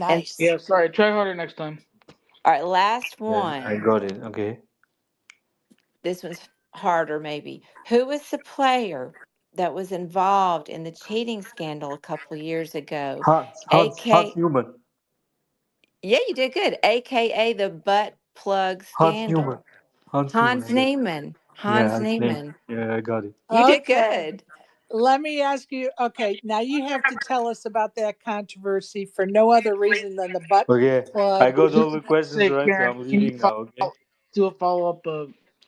Speaker 5: And
Speaker 1: Nice.
Speaker 2: Yeah, sorry. Try harder next time.
Speaker 5: all right, last
Speaker 6: Yeah, I
Speaker 5: one.
Speaker 6: got it. Okay.
Speaker 5: This one's harder, maybe. Who was the player that was involved in the cheating scandal a couple of years ago?
Speaker 6: Hans
Speaker 5: AK,
Speaker 6: Newman.
Speaker 5: yeah, you did good. AKA the butt plug
Speaker 6: Hans Newman.
Speaker 5: scandal.
Speaker 6: Hans Newman,
Speaker 5: Hans
Speaker 6: I guess.
Speaker 5: Niemann.
Speaker 6: Yeah,
Speaker 5: Hans
Speaker 6: Hans Newman.
Speaker 5: Niemann.
Speaker 6: Yeah, I got it.
Speaker 5: You did
Speaker 1: Okay.
Speaker 5: good.
Speaker 1: Let me ask you. Okay, now you have to tell us about that controversy for no other reason than the butt
Speaker 6: Okay. I
Speaker 1: plug.
Speaker 6: got all
Speaker 2: Just
Speaker 6: the
Speaker 2: to be
Speaker 6: questions
Speaker 2: safe,
Speaker 6: right, so
Speaker 2: Karen,
Speaker 6: I'm
Speaker 2: can you
Speaker 6: leaving now, okay?
Speaker 2: do a follow up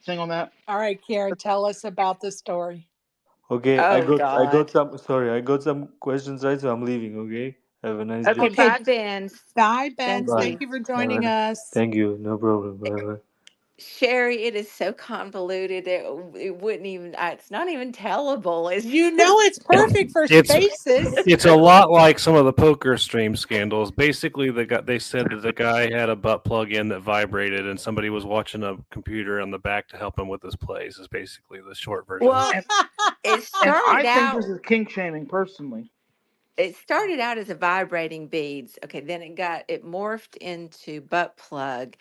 Speaker 2: thing on that?
Speaker 1: All right, Karen, tell us about the story.
Speaker 6: Okay,
Speaker 5: Oh,
Speaker 6: I got
Speaker 5: God.
Speaker 6: some questions right, so I'm leaving, okay? Have a nice
Speaker 5: Okay,
Speaker 6: day.
Speaker 1: Okay,
Speaker 5: bye, Ben.
Speaker 1: bye, Ben.
Speaker 5: Thank
Speaker 6: Bye.
Speaker 1: Thank
Speaker 5: you.
Speaker 1: you for
Speaker 6: Bye.
Speaker 1: joining us.
Speaker 6: Thank you. No problem.
Speaker 5: Eh,
Speaker 6: Bye bye.
Speaker 5: Sherry, it is so convoluted. It wouldn't even, it's not even tellable. It's
Speaker 1: You know it's perfect for
Speaker 4: It's
Speaker 1: spaces.
Speaker 4: it's a lot like some of the poker stream scandals. Basically, they said that the guy had a butt plug in that vibrated, and somebody was watching a computer on the back to help him with his plays. Is basically the short version.
Speaker 5: well,
Speaker 2: And
Speaker 5: it
Speaker 2: and
Speaker 5: started
Speaker 2: I think this
Speaker 5: out
Speaker 2: is kink shaming personally.
Speaker 5: it started out as a vibrating beads. Okay, then it morphed into butt plug,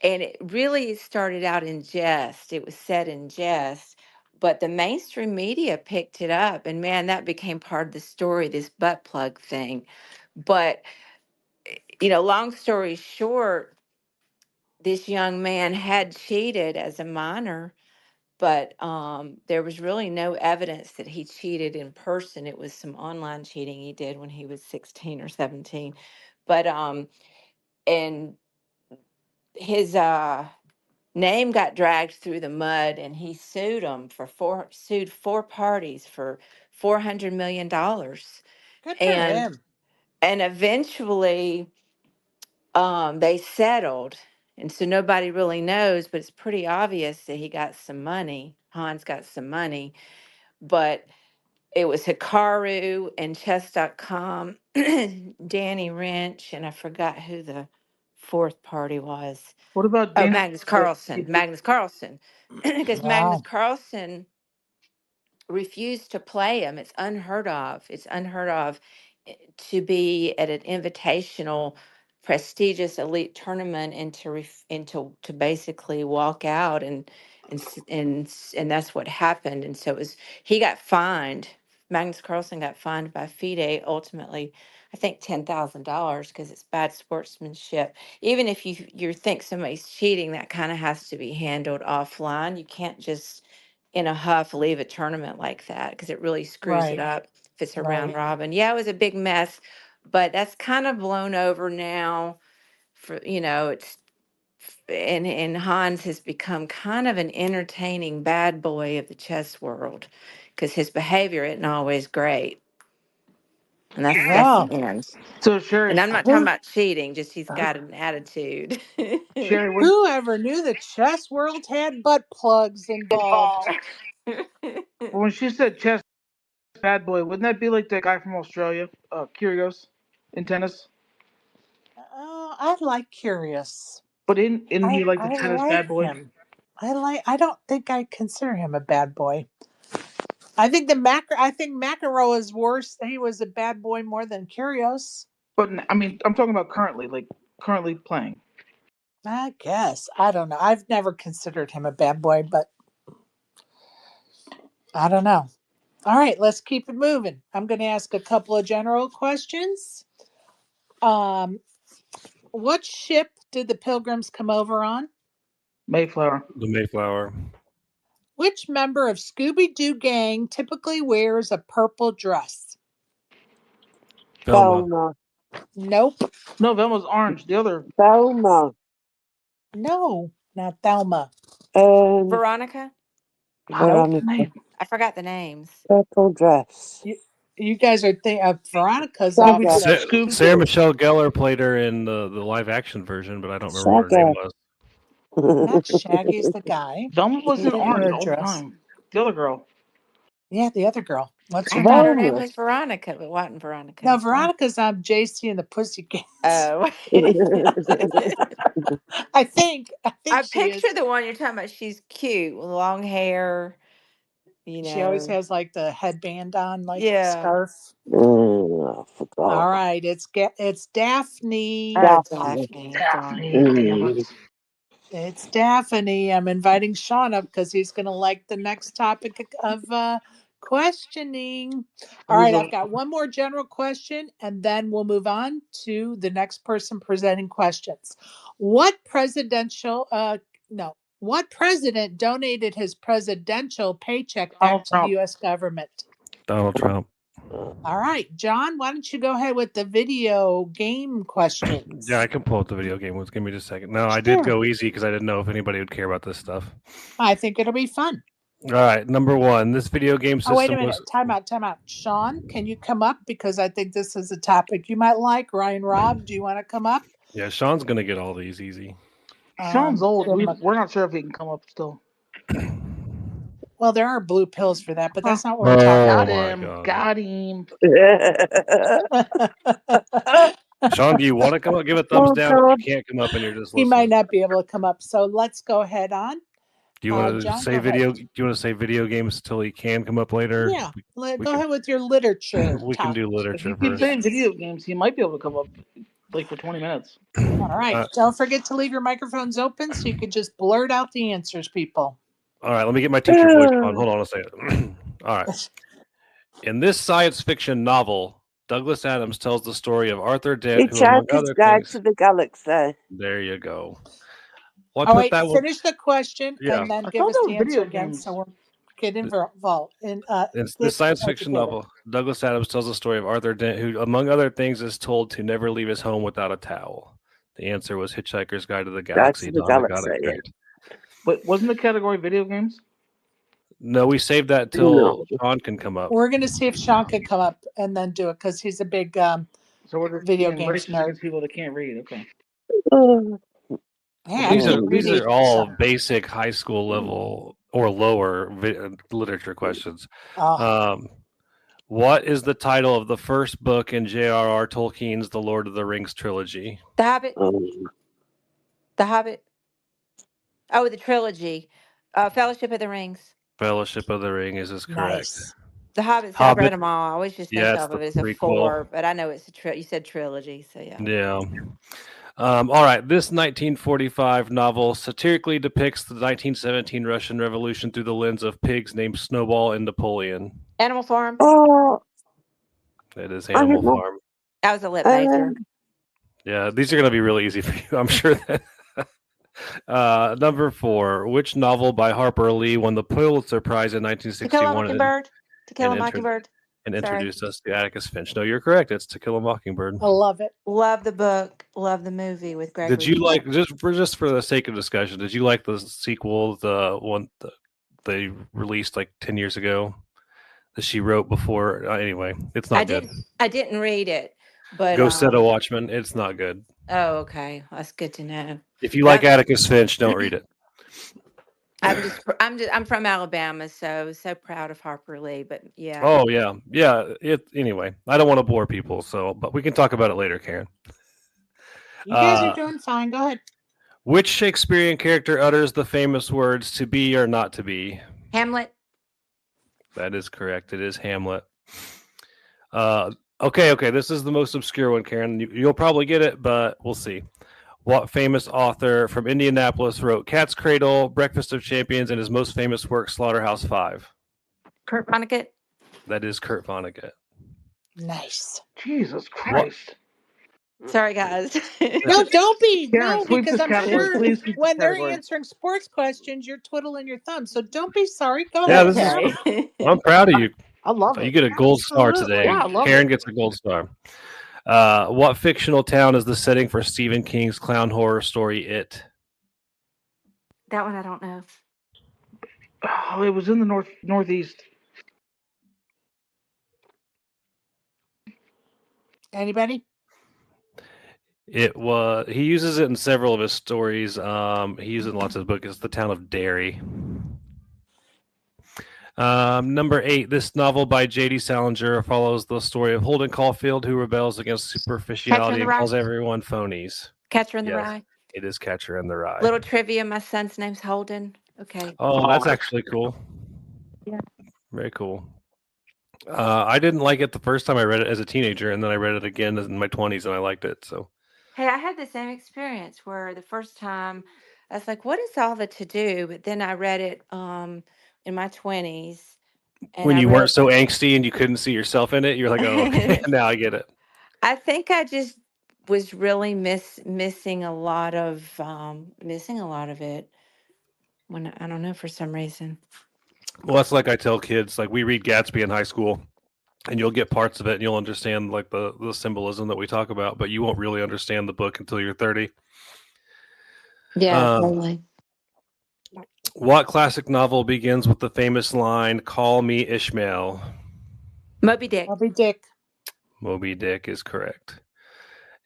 Speaker 5: and it really started out in jest. It was said in jest, but the mainstream media picked it up, and man, that became part of the story, this butt plug thing. But long story short, this young man had cheated as a minor, but there was really no evidence that he cheated in person. It was some online cheating he did when he was 16 or 17. But and his name got dragged through the mud, and he sued them for sued four parties for $400 million,
Speaker 1: Good for
Speaker 5: and
Speaker 1: him.
Speaker 5: eventually they settled, and so nobody really knows, but it's pretty obvious that he got some money. Hans got some money, but it was Hikaru and Chess.com, Danny Wrench, and I forgot who the fourth party was.
Speaker 2: What about
Speaker 5: Oh,
Speaker 2: Dan?
Speaker 5: Magnus Carlsen. Magnus Carlsen. Because Magnus
Speaker 1: Wow.
Speaker 5: Carlsen refused to play him. It's unheard of. It's unheard of to be at an invitational, prestigious elite tournament and to basically walk out and that's what happened. And so he got fined. Magnus Carlsen got fined by FIDE ultimately, I think $10,000 because it's bad sportsmanship. Even if you think somebody's cheating, that kind of has to be handled offline. You can't just in a huff leave a tournament like that because it really screws it
Speaker 1: Right.
Speaker 5: up if it's a round
Speaker 1: Right.
Speaker 5: robin. Yeah, it was a big mess, but that's kind of blown over now. For it's and Hans has become kind of an entertaining bad boy of the chess world because his behavior isn't always great, and that's the
Speaker 1: Well,
Speaker 5: end.
Speaker 2: So Sherry,
Speaker 5: And I'm not talking about cheating; just he's got an attitude.
Speaker 2: Sherry,
Speaker 1: whoever knew the chess world had butt plugs involved?
Speaker 2: when she said chess bad boy, wouldn't that be like that guy from Australia, Kyrgios, in tennis?
Speaker 1: Oh, I like Curious.
Speaker 2: But in he like the
Speaker 1: I
Speaker 2: tennis
Speaker 1: like
Speaker 2: bad boy?
Speaker 1: him. I don't think I consider him a bad boy. I think McEnroe is worse. He was a bad boy more than Curious.
Speaker 2: But I mean, I'm talking about currently, like currently playing.
Speaker 1: I guess. I don't know. I've never considered him a bad boy, but I don't know. All right, let's keep it moving. I'm going to ask a couple of general questions. Um, what ship did the Pilgrims come over on?
Speaker 2: Mayflower.
Speaker 4: The Mayflower.
Speaker 1: Which member of Scooby Doo gang typically wears a purple dress?
Speaker 4: Velma.
Speaker 3: Velma.
Speaker 1: Nope.
Speaker 2: No, Velma's orange. The other.
Speaker 3: Velma.
Speaker 1: No, not Thelma.
Speaker 5: Veronica,
Speaker 1: Nope.
Speaker 2: What's the
Speaker 3: Veronica.
Speaker 2: name?
Speaker 5: I forgot the names.
Speaker 3: Purple dress.
Speaker 1: You guys are thinking Veronica's off
Speaker 3: Saga.
Speaker 1: the
Speaker 2: Scooby
Speaker 4: Sarah
Speaker 2: Doo.
Speaker 4: Michelle Gellar played her in the live action version, but I don't remember what her name
Speaker 3: Saga.
Speaker 4: was.
Speaker 1: not Shaggy's the guy.
Speaker 2: Velma
Speaker 1: He
Speaker 2: wasn't
Speaker 1: did wear
Speaker 2: orange
Speaker 1: a
Speaker 2: all the
Speaker 1: dress.
Speaker 2: time. The other girl.
Speaker 1: Yeah, the other girl. What's
Speaker 5: I
Speaker 1: her
Speaker 5: thought
Speaker 1: name?
Speaker 5: her name
Speaker 3: Velma.
Speaker 5: was Veronica, but wasn't
Speaker 1: No,
Speaker 5: Veronica.
Speaker 1: Veronica's on JC and the Pussycats.
Speaker 5: Oh.
Speaker 1: I think
Speaker 5: I
Speaker 1: she is.
Speaker 5: picture the one you're talking about. She's cute, with long hair, you
Speaker 1: She always
Speaker 5: know.
Speaker 1: has like the headband on, like
Speaker 5: Yeah.
Speaker 1: scarf.
Speaker 3: I
Speaker 1: All
Speaker 3: forgot.
Speaker 1: right, it's Daphne.
Speaker 3: Daphne.
Speaker 5: Daphne. Darn.
Speaker 2: Daphne. Damn
Speaker 3: Mm.
Speaker 2: it.
Speaker 1: It's Daphne. I'm inviting Sean up because he's going to like the next topic of questioning. All
Speaker 2: Who's
Speaker 1: right,
Speaker 2: a
Speaker 1: I've got one more general question, and then we'll move on to the next person presenting questions. What presidential? No. What president donated his presidential paycheck back
Speaker 2: Donald
Speaker 1: to the
Speaker 2: Trump?
Speaker 1: U.S. government?
Speaker 4: Donald Trump.
Speaker 1: All right, John, why don't you go ahead with the video game
Speaker 4: Yeah, I
Speaker 1: questions?
Speaker 4: can pull up the video game. Give me just a second. No, I did
Speaker 1: Sure.
Speaker 4: go easy because I didn't know if anybody would care about this stuff.
Speaker 1: I think it'll be fun.
Speaker 4: All right, number one. This video game
Speaker 1: Oh, wait a
Speaker 4: system was.
Speaker 1: minute. Time out. Time out. Sean, can you come up? Because I think this is a topic you might like. Ryan Robb, do you want to come up?
Speaker 4: Yeah, Sean's gonna get all these easy.
Speaker 2: Sean's old.
Speaker 1: Give him
Speaker 2: We're not sure if he can come up still.
Speaker 1: well, there are blue pills for that, but
Speaker 2: Huh.
Speaker 1: that's not what we're talking
Speaker 4: Oh
Speaker 2: Got
Speaker 4: my
Speaker 2: him.
Speaker 4: god.
Speaker 2: Got him.
Speaker 1: about.
Speaker 4: Sean, do you want to come up? Give a thumbs
Speaker 3: Oh,
Speaker 4: down if
Speaker 3: God.
Speaker 4: you can't come up and you're just
Speaker 1: He might
Speaker 4: listening.
Speaker 1: not be able to come up. So let's go ahead on.
Speaker 4: Do you want to
Speaker 1: John,
Speaker 4: say
Speaker 1: go ahead.
Speaker 4: video? Do you want to say video games until he can come up later?
Speaker 1: Yeah.
Speaker 4: We
Speaker 1: Go
Speaker 4: can-
Speaker 1: ahead with your literature
Speaker 4: We can do
Speaker 1: topic.
Speaker 2: If
Speaker 4: literature
Speaker 2: you keep
Speaker 4: first.
Speaker 2: saying video games, he might be able to come up like for 20 minutes.
Speaker 1: All right. Don't forget to leave your microphones open so you could just blurt out the answers, people.
Speaker 4: All right, let me get my teacher voice on. Hold on a second. All right. In this science fiction novel, Douglas Adams tells the story of Arthur Dent, who, among
Speaker 3: Hitchhiker's
Speaker 4: other
Speaker 3: Guide
Speaker 4: things,
Speaker 3: to the Galaxy.
Speaker 4: there you go. Well, I
Speaker 1: Oh,
Speaker 4: put
Speaker 1: wait.
Speaker 4: that one.
Speaker 1: Finish the question
Speaker 4: Yeah.
Speaker 1: and then
Speaker 2: I
Speaker 1: give
Speaker 2: thought
Speaker 1: us
Speaker 2: that
Speaker 1: the
Speaker 2: was
Speaker 1: answer
Speaker 2: video
Speaker 1: again so
Speaker 2: games.
Speaker 1: we're getting involved. And,
Speaker 4: In
Speaker 1: get
Speaker 4: this science fiction
Speaker 1: educated.
Speaker 4: novel, Douglas Adams tells the story of Arthur Dent, who, among other things, is told to never leave his home without a towel. The answer was Hitchhiker's Guide to the
Speaker 3: Guide
Speaker 4: Galaxy.
Speaker 3: to the
Speaker 4: Donna got it
Speaker 3: Galaxy.
Speaker 4: great.
Speaker 2: Wait, wasn't the category video games?
Speaker 4: No, we saved that till Sean can come up.
Speaker 1: We're going to see if Sean can come up and then do it because he's a big
Speaker 2: So we're just
Speaker 1: video
Speaker 2: being
Speaker 1: games
Speaker 2: racist
Speaker 1: nerd.
Speaker 2: against people that can't read. Okay.
Speaker 1: Yeah,
Speaker 4: These
Speaker 1: I
Speaker 4: are
Speaker 1: can't
Speaker 4: these
Speaker 1: read
Speaker 4: are
Speaker 1: either,
Speaker 4: all
Speaker 1: so.
Speaker 4: basic high school level or lower literature questions. What is the title of the first book in J.R.R. Tolkien's The Lord of the Rings trilogy?
Speaker 5: The Hobbit. The Hobbit. Oh, the trilogy. Fellowship of the Rings.
Speaker 4: Fellowship of the Ring is correct.
Speaker 1: Nice.
Speaker 5: The Hobbit. I've
Speaker 4: Hobbit.
Speaker 5: read them all. I always just think
Speaker 4: Yeah, it's
Speaker 5: of
Speaker 4: the
Speaker 5: it as a
Speaker 4: prequel.
Speaker 5: 4, but I know it's a you said trilogy, so yeah.
Speaker 4: Yeah. All right. This 1945 novel satirically depicts the 1917 Russian Revolution through the lens of pigs named Snowball and Napoleon.
Speaker 5: Animal Farm.
Speaker 3: Oh,
Speaker 4: It is Animal Farm.
Speaker 5: That was a lit major.
Speaker 4: Yeah, these are going to be really easy for you. I'm sure that. Number 4. Which novel by Harper Lee won the Pulitzer Prize in 1961
Speaker 5: To Kill a Mockingbird.
Speaker 4: and introduced us to Atticus Finch? No, you're correct. It's To Kill a Mockingbird.
Speaker 1: I love it.
Speaker 5: Love the book. Love the movie with Gregory.
Speaker 4: Did you like, just for the sake of discussion, did you like the sequel, the one they released like 10 years ago that she wrote before? Anyway, it's not good.
Speaker 5: I didn't read it, but
Speaker 4: Go Set a Watchman. It's not good.
Speaker 5: Oh, okay. That's good to know.
Speaker 4: If you like Atticus Finch, don't read it.
Speaker 5: I'm from Alabama, so proud of Harper Lee, but yeah.
Speaker 4: Oh yeah. Anyway, I don't want to bore people, but we can talk about it later, Karen.
Speaker 1: You guys are doing fine. Go ahead.
Speaker 4: Which Shakespearean character utters the famous words "to be or not to be"?
Speaker 5: Hamlet.
Speaker 4: That is correct. It is Hamlet. Okay. This is the most obscure one, Karen. You'll probably get it, but we'll see. What famous author from Indianapolis wrote Cat's Cradle, Breakfast of Champions, and his most famous work, Slaughterhouse-Five?
Speaker 5: Kurt Vonnegut.
Speaker 4: That is Kurt Vonnegut.
Speaker 1: Nice.
Speaker 2: Jesus Christ.
Speaker 5: Sorry, guys.
Speaker 1: No, don't be.
Speaker 2: Karen,
Speaker 1: No,
Speaker 2: sweep
Speaker 1: because
Speaker 2: this
Speaker 1: I'm
Speaker 2: category,
Speaker 1: sure
Speaker 2: please sweep
Speaker 1: when
Speaker 2: this
Speaker 1: they're
Speaker 2: category.
Speaker 1: answering sports questions, you're twiddling your thumbs. So don't be sorry. Go
Speaker 4: Yeah,
Speaker 1: ahead.
Speaker 4: I'm proud of you.
Speaker 2: I love it.
Speaker 4: You get a gold star today.
Speaker 2: Yeah, I love
Speaker 4: Karen
Speaker 2: it.
Speaker 4: gets a gold star. What fictional town is the setting for Stephen King's clown horror story It?
Speaker 5: That one I don't know.
Speaker 2: Oh, it was in the northeast.
Speaker 1: Anybody?
Speaker 4: It was. He uses it in several of his stories. He uses it in lots of his books. It's the town of Derry. Number 8. This novel by J.D. Salinger follows the story of Holden Caulfield, who rebels against superficiality and calls everyone phonies.
Speaker 5: Catcher in the Rye.
Speaker 4: It is Catcher in the Rye.
Speaker 5: Little trivia: my son's name's Holden. Okay.
Speaker 4: Oh, that's actually cool.
Speaker 5: Yeah.
Speaker 4: Very cool. I didn't like it the first time I read it as a teenager, and then I read it again in my 20s, and I liked it. So.
Speaker 5: Hey, I had the same experience where the first time I was like, "What is all the to do?" But then I read it in my 20s.
Speaker 4: When you weren't so angsty and you couldn't see yourself in it, you're like, "Oh, okay, now I get it."
Speaker 5: I think I just was really missing a lot of it when I don't know, for some reason.
Speaker 4: Well, that's like I tell kids, like we read Gatsby in high school, and you'll get parts of it and you'll understand like the symbolism that we talk about, but you won't really understand the book until you're 30.
Speaker 5: Yeah, totally.
Speaker 4: What classic novel begins with the famous line, "Call me Ishmael"?
Speaker 5: Moby Dick.
Speaker 1: Moby Dick.
Speaker 4: Moby Dick is correct.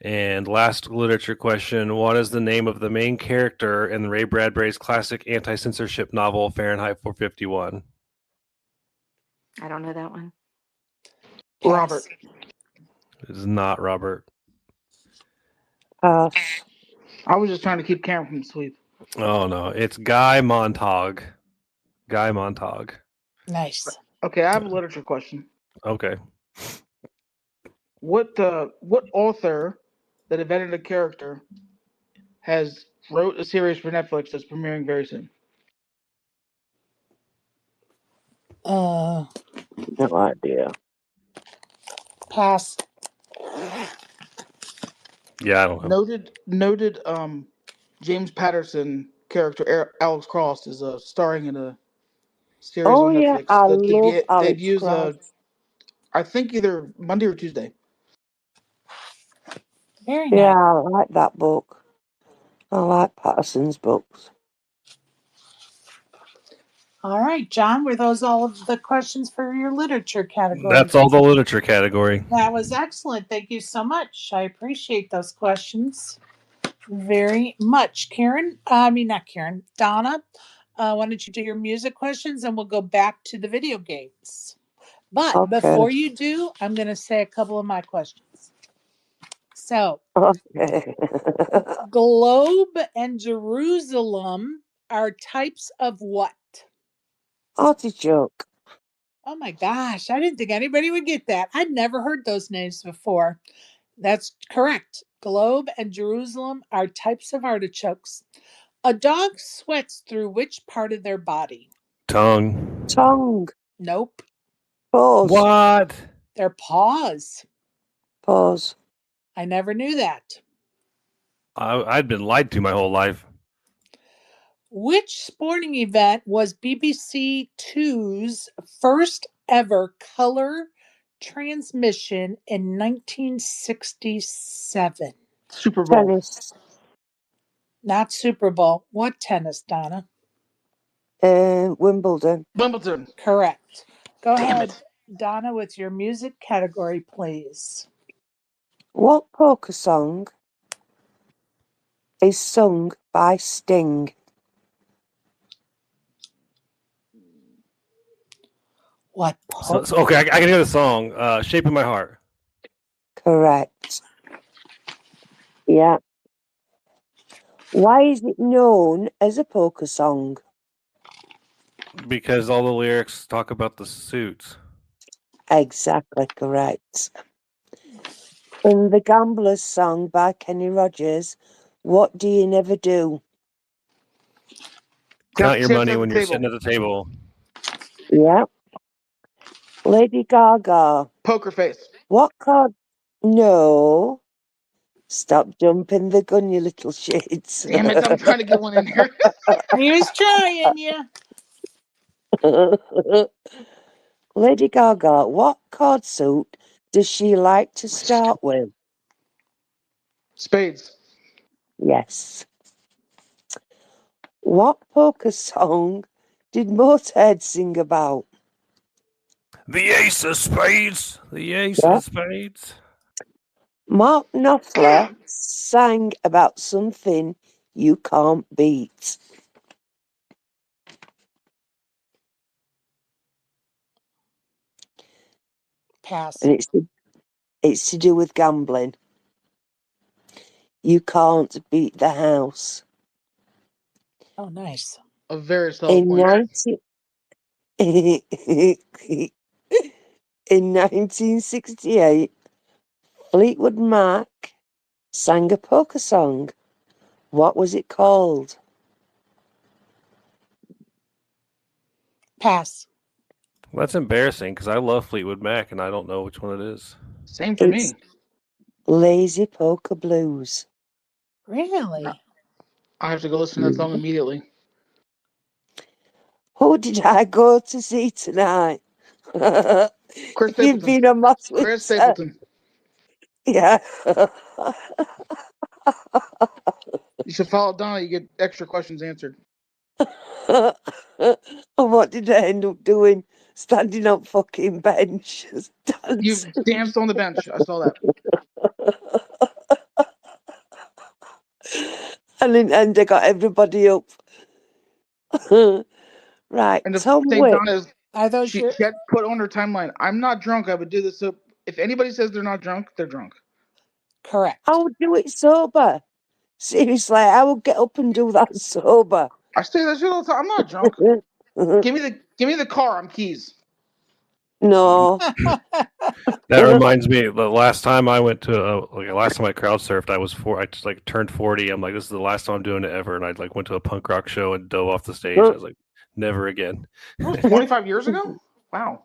Speaker 4: And last literature question, what is the name of the main character in Ray Bradbury's classic anti-censorship novel, Fahrenheit 451?
Speaker 5: I don't know that one.
Speaker 2: Robert.
Speaker 4: It is not Robert.
Speaker 3: I
Speaker 2: was just trying to keep Karen from the sweep.
Speaker 4: Oh, no. It's Guy Montag. Guy Montag.
Speaker 1: Nice.
Speaker 2: Okay, I have a literature question.
Speaker 4: Okay.
Speaker 2: What author that invented a character has wrote a series for Netflix that's premiering very soon?
Speaker 3: no idea.
Speaker 1: Pass.
Speaker 4: Yeah, I don't know.
Speaker 2: Noted James Patterson character Alex Cross is starring in a series on Netflix.
Speaker 3: I
Speaker 2: that
Speaker 3: love Alex
Speaker 2: debuts
Speaker 3: Cross.
Speaker 2: I think either Monday or Tuesday.
Speaker 1: Very nice.
Speaker 3: Yeah, I like that book. I like Patterson's books.
Speaker 1: All right, John, were those all of the questions for your literature category?
Speaker 4: That's all the literature category.
Speaker 1: That was excellent. Thank you so much. I appreciate those questions very much. Not Karen, Donna, why don't you do your music questions and we'll go back to the video games. But
Speaker 3: Okay.
Speaker 1: before you do, I'm going to say a couple of my questions. So,
Speaker 3: Okay.
Speaker 1: globe and Jerusalem are types of what?
Speaker 3: Artichoke.
Speaker 1: Oh my gosh, I didn't think anybody would get that. I'd never heard those names before. That's correct. Globe and Jerusalem are types of artichokes. A dog sweats through which part of their body?
Speaker 4: Tongue.
Speaker 3: Tongue.
Speaker 1: Nope.
Speaker 3: Pause.
Speaker 4: What?
Speaker 1: Their paws.
Speaker 3: Pause.
Speaker 1: I never knew that.
Speaker 4: I'd been lied to my whole life.
Speaker 1: Which sporting event was BBC Two's first ever color transmission in 1967?
Speaker 2: Super Bowl.
Speaker 3: Tennis.
Speaker 1: Not Super Bowl. What tennis, Donna?
Speaker 3: Wimbledon.
Speaker 2: Wimbledon.
Speaker 1: Correct. Go
Speaker 2: Damn
Speaker 1: ahead,
Speaker 2: it.
Speaker 1: Donna, with your music category, please.
Speaker 3: What polka song is sung by Sting?
Speaker 1: What?
Speaker 4: Okay, I can hear the song. "Shape of My Heart."
Speaker 3: Correct. Yeah. Why is it known as a polka song?
Speaker 4: Because all the lyrics talk about the suits.
Speaker 3: Exactly correct. In the Gamblers song by Kenny Rogers, what do you never do?
Speaker 4: Count your
Speaker 2: Chance
Speaker 4: money
Speaker 2: at
Speaker 4: when
Speaker 2: the
Speaker 4: you're
Speaker 2: table.
Speaker 4: sitting at the table.
Speaker 3: Yeah. Lady Gaga.
Speaker 2: Poker face.
Speaker 3: What card? No. Stop jumping the gun, you little shits.
Speaker 2: Damn it, I'm trying to get one in here.
Speaker 1: He was trying, yeah.
Speaker 3: Lady Gaga, what card suit does she like to start with?
Speaker 2: Spades.
Speaker 3: Yes. What polka song did Motorhead sing about?
Speaker 4: The Ace of Spades. The Ace
Speaker 3: Yeah.
Speaker 4: of Spades.
Speaker 3: Mark Knopfler sang about something you can't beat.
Speaker 1: Pass.
Speaker 3: And it's to do with gambling. You can't beat the house.
Speaker 1: Oh, nice.
Speaker 2: A very solid
Speaker 3: In
Speaker 2: point.
Speaker 3: 19... In 1968, Fleetwood Mac sang a polka song. What was it called?
Speaker 1: Pass.
Speaker 4: Well, that's embarrassing because I love Fleetwood Mac and I don't know which one it is.
Speaker 2: Same for
Speaker 3: It's
Speaker 2: me.
Speaker 3: Lazy Polka Blues.
Speaker 1: Really?
Speaker 2: I have to go listen to that song immediately.
Speaker 3: Who did I go to see tonight?
Speaker 2: Chris
Speaker 3: You've
Speaker 2: Stapleton.
Speaker 3: been on my Twitter.
Speaker 2: Chris Stapleton.
Speaker 3: Yeah.
Speaker 2: You should follow Donna. You get extra questions answered.
Speaker 3: And what did I end up doing? Standing on fucking bench.
Speaker 2: You
Speaker 3: Dancing.
Speaker 2: danced on the bench. I saw that.
Speaker 3: And in the end, I got everybody up. Right,
Speaker 2: And the
Speaker 3: Tom
Speaker 2: thing,
Speaker 3: Wick.
Speaker 2: Donna, is
Speaker 1: Are those
Speaker 2: she
Speaker 1: your
Speaker 2: had put on her timeline, I'm not drunk. I would do this. So if anybody says they're not drunk, they're drunk.
Speaker 1: correct?
Speaker 3: I would do it sober. Seriously, I would get up and do that sober.
Speaker 2: I say that shit all the time. I'm not drunk. Give me the car. I'm keys.
Speaker 3: No.
Speaker 4: That reminds me, the last time I went to, last time I crowd surfed, I was I just turned 40. I'm like, this is the last time I'm doing it ever. And I went to a punk rock show and dove off the stage. I was like, never again.
Speaker 2: That was 25 years ago? Wow.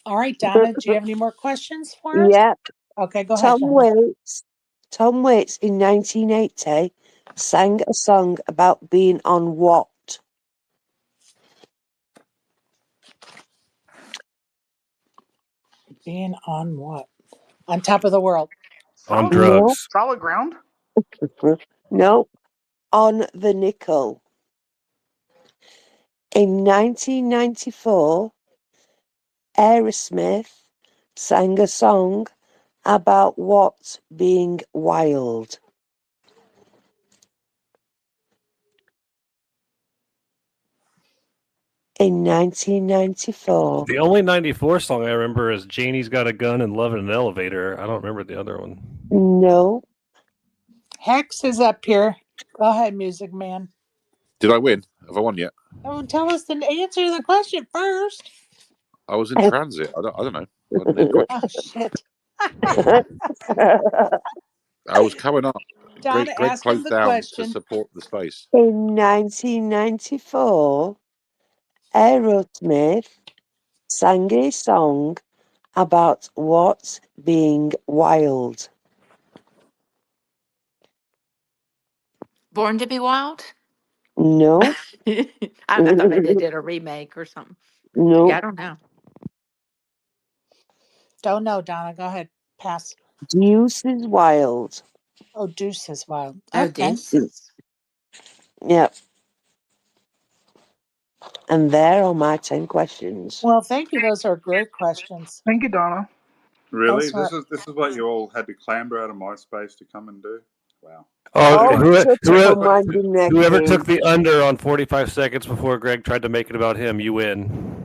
Speaker 1: All right, Donna, do you have any more questions for us?
Speaker 3: Yeah.
Speaker 1: Okay, go ahead, Donna.
Speaker 3: Tom Waits in 1980 sang a song about being on what?
Speaker 1: Being on what? On top of the world.
Speaker 4: On
Speaker 2: Solid,
Speaker 4: drugs.
Speaker 2: solid ground?
Speaker 3: No, on the nickel. In 1994, Aerosmith sang a song about what being wild? In 1994.
Speaker 4: The only 94 song I remember is Janie's Got a Gun and Love in an Elevator. I don't remember the other one.
Speaker 3: No.
Speaker 1: Hex is up here. Go ahead, Music Man.
Speaker 7: Did I win? Have I won yet?
Speaker 1: Oh, tell us the answer to the question first.
Speaker 7: I was in transit. I don't know. I didn't quite.
Speaker 1: Oh, shit.
Speaker 7: I was coming up.
Speaker 1: Donna,
Speaker 7: Greg
Speaker 1: ask him
Speaker 7: closed
Speaker 1: the
Speaker 7: down to
Speaker 1: question.
Speaker 7: support the space.
Speaker 3: In 1994, Aerosmith sang a song about what being wild?
Speaker 5: Born to Be Wild?
Speaker 3: No.
Speaker 5: I thought maybe they did a remake or something. Yeah,
Speaker 3: No.
Speaker 5: I don't know.
Speaker 1: Don't know, Donna. Go ahead. Pass.
Speaker 3: Deuce is wild.
Speaker 1: Oh, Deuce is wild.
Speaker 5: Oh,
Speaker 1: Okay.
Speaker 5: deuces.
Speaker 3: Yep. And there are my 10 questions.
Speaker 1: Well, thank you. Those are great questions.
Speaker 2: Thank you, Donna.
Speaker 8: Really?
Speaker 1: Those were,
Speaker 8: This is what you all had to clamber out of MySpace to come and do? Wow.
Speaker 4: Oh,
Speaker 3: Oh, shut up
Speaker 4: whoever,
Speaker 3: on my neck,
Speaker 4: whoever
Speaker 3: Dave.
Speaker 4: took the under on 45 seconds before Greg tried to make it about him, you win.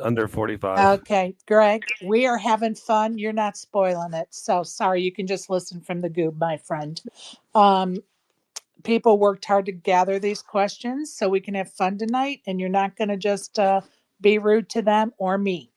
Speaker 4: Under 45.
Speaker 1: okay. Greg, we are having fun. You're not spoiling it. So sorry. You can just listen from the goob, my friend. Um, People worked hard to gather these questions so we can have fun tonight, and you're not going to just be rude to them or me.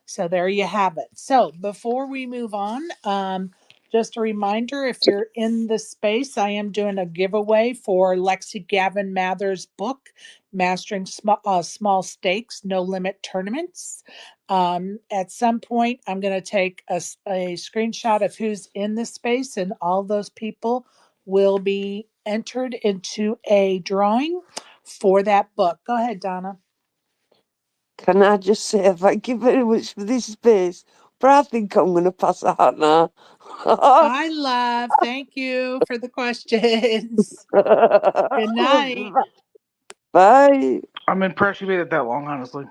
Speaker 1: So there you have it. So before we move on, just a reminder, if you're in the space, I am doing a giveaway for Lexy Gavin-Mathers' book, Mastering Small Stakes, No Limit Tournaments. At some point, I'm going to take a screenshot of who's in the space, and all those people will be entered into a drawing for that book. Go ahead, Donna.
Speaker 3: Can I just say thank you very much for this space, but I think I'm going to pass out now.
Speaker 1: Bye, love. Thank you for the questions. Good night.
Speaker 3: Bye.
Speaker 2: I'm impressed you made it that long, honestly.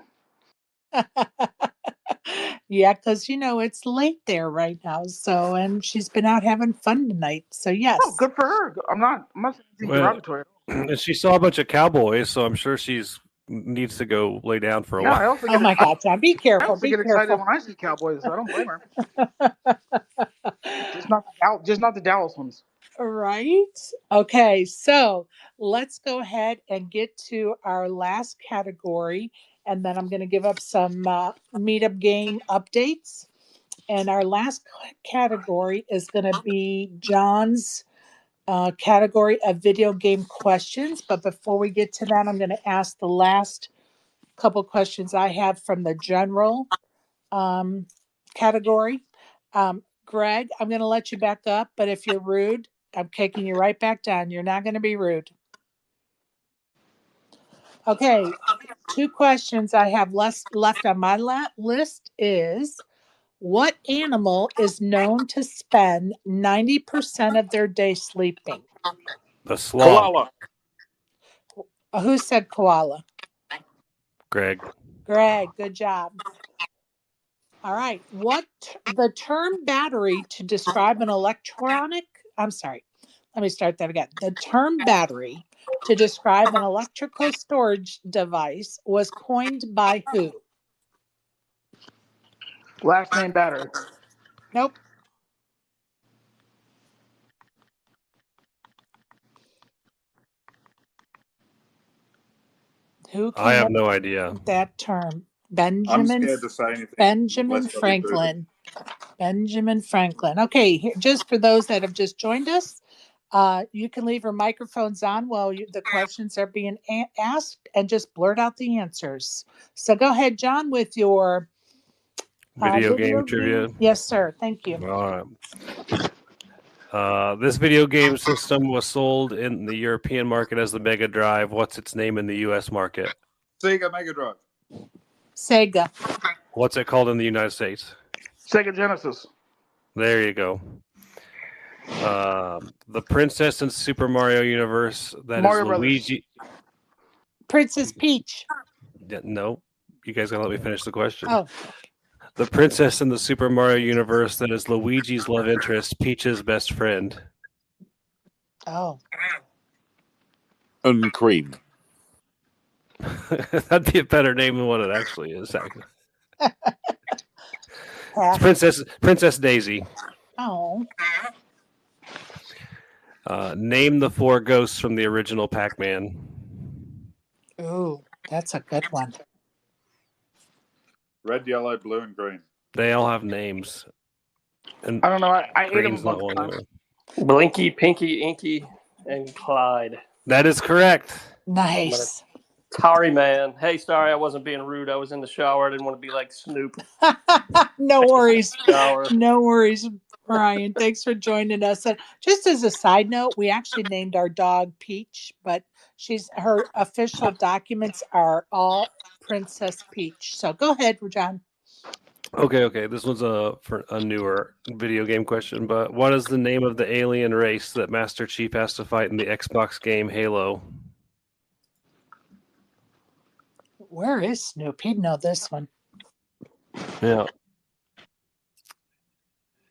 Speaker 1: Yeah, because it's late there right now. So, and she's been out having fun tonight. So,
Speaker 2: Oh,
Speaker 1: yes.
Speaker 2: good for her. I'm not saying anything
Speaker 4: Well,
Speaker 2: derogatory.
Speaker 4: and she saw a bunch of cowboys, so I'm sure she's needs to go lay down for a
Speaker 2: Yeah,
Speaker 4: while.
Speaker 2: I also
Speaker 1: Oh
Speaker 2: get
Speaker 1: my God, John, be
Speaker 2: I
Speaker 1: careful.
Speaker 2: also
Speaker 1: Be
Speaker 2: get excited
Speaker 1: careful.
Speaker 2: when I see Cowboys. So I don't blame her. Just not the Dallas ones.
Speaker 1: Right. Okay. So let's go ahead and get to our last category. And then I'm going to give up some meetup game updates. And our last category is going to be John's category of video game questions. But before we get to that, I'm going to ask the last couple questions I have from the general category. Greg, I'm going to let you back up, but if you're rude, I'm kicking you right back down. You're not going to be rude. Okay, two questions I have left on my list is what animal is known to spend 90% of their day sleeping?
Speaker 4: The sloth.
Speaker 8: Koala.
Speaker 1: Who said koala?
Speaker 4: Greg.
Speaker 1: Greg, good job. All right. The term battery to describe an electronic, I'm sorry, let me start that again. The term battery to describe an electrical storage device was coined by who?
Speaker 2: Last name battery.
Speaker 1: Nope. Who
Speaker 4: I
Speaker 1: came
Speaker 4: have
Speaker 1: up
Speaker 4: no idea.
Speaker 1: with that term?
Speaker 8: I'm scared to say anything.
Speaker 1: Benjamin
Speaker 8: Unless I'll be booted.
Speaker 1: Franklin. Benjamin Franklin. Okay, here, just for those that have just joined us, you can leave your microphones on while the questions are being asked and just blurt out the answers. So go ahead, John, with your
Speaker 4: Video
Speaker 1: video
Speaker 4: game
Speaker 1: game.
Speaker 4: trivia.
Speaker 1: Yes, sir. Thank you.
Speaker 4: All right. This video game system was sold in the European market as the Mega Drive. What's its name in the U.S. market?
Speaker 8: Sega Mega Drive.
Speaker 1: Sega.
Speaker 4: What's it called in the United States?
Speaker 2: Sega Genesis.
Speaker 4: There you go. The princess in Super Mario universe that
Speaker 2: Mario
Speaker 4: is Luigi.
Speaker 1: Princess Peach.
Speaker 4: No, you guys gotta let me finish the question.
Speaker 1: Oh,
Speaker 4: The princess in the Super Mario universe that is Luigi's love interest, Peach's best friend.
Speaker 1: oh.
Speaker 7: And cream.
Speaker 4: That'd be a better name than what it actually is. Actually.
Speaker 1: Pass.
Speaker 4: Princess Daisy.
Speaker 1: Oh.
Speaker 4: Name the 4 ghosts from the original Pac-Man.
Speaker 1: Ooh, that's a good one.
Speaker 8: Red, yellow, blue, and green.
Speaker 4: They all have names. And
Speaker 2: I don't know. I ate them a
Speaker 4: green's not
Speaker 2: bunch
Speaker 4: one
Speaker 2: of
Speaker 4: of
Speaker 2: times.
Speaker 4: them.
Speaker 9: Blinky, Pinky, Inky, and Clyde.
Speaker 4: That is correct.
Speaker 1: Nice.
Speaker 9: Sorry, man. Hey, sorry, I wasn't being rude. I was in the shower. I didn't want to be like Snoop.
Speaker 1: No worries.
Speaker 9: Shower.
Speaker 1: No worries, Brian. Thanks for joining us. And just as a side note, we actually named our dog Peach, but her official documents are all Princess Peach. So go ahead, John.
Speaker 4: Okay. This one's for a newer video game question, but what is the name of the alien race that Master Chief has to fight in the Xbox game Halo?
Speaker 1: Where is Snoop? He'd know this one.
Speaker 4: Yeah.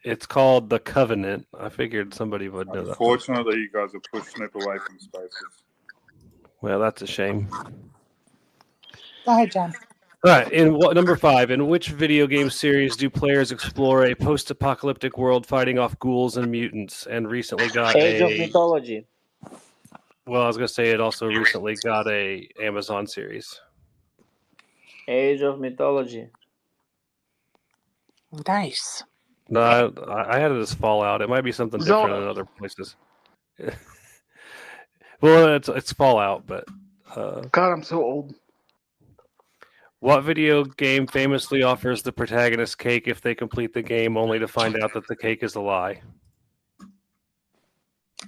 Speaker 4: It's called the Covenant. I figured somebody would know that.
Speaker 8: Unfortunately, you guys have pushed Snoop away from spaces.
Speaker 4: Well, that's a shame.
Speaker 1: Go ahead, John.
Speaker 4: All right. Number 5, in which video game series do players explore a post-apocalyptic world fighting off ghouls and mutants? And recently got
Speaker 10: Age of Mythology.
Speaker 4: Well, I was gonna say it also recently got a Amazon series.
Speaker 10: Age of Mythology.
Speaker 1: Nice.
Speaker 4: No, I had it as Fallout. It might be something different in other places. Well, it's Fallout, but
Speaker 2: God, I'm so old.
Speaker 4: what video game famously offers the protagonist cake if they complete the game, only to find out that the cake is a lie?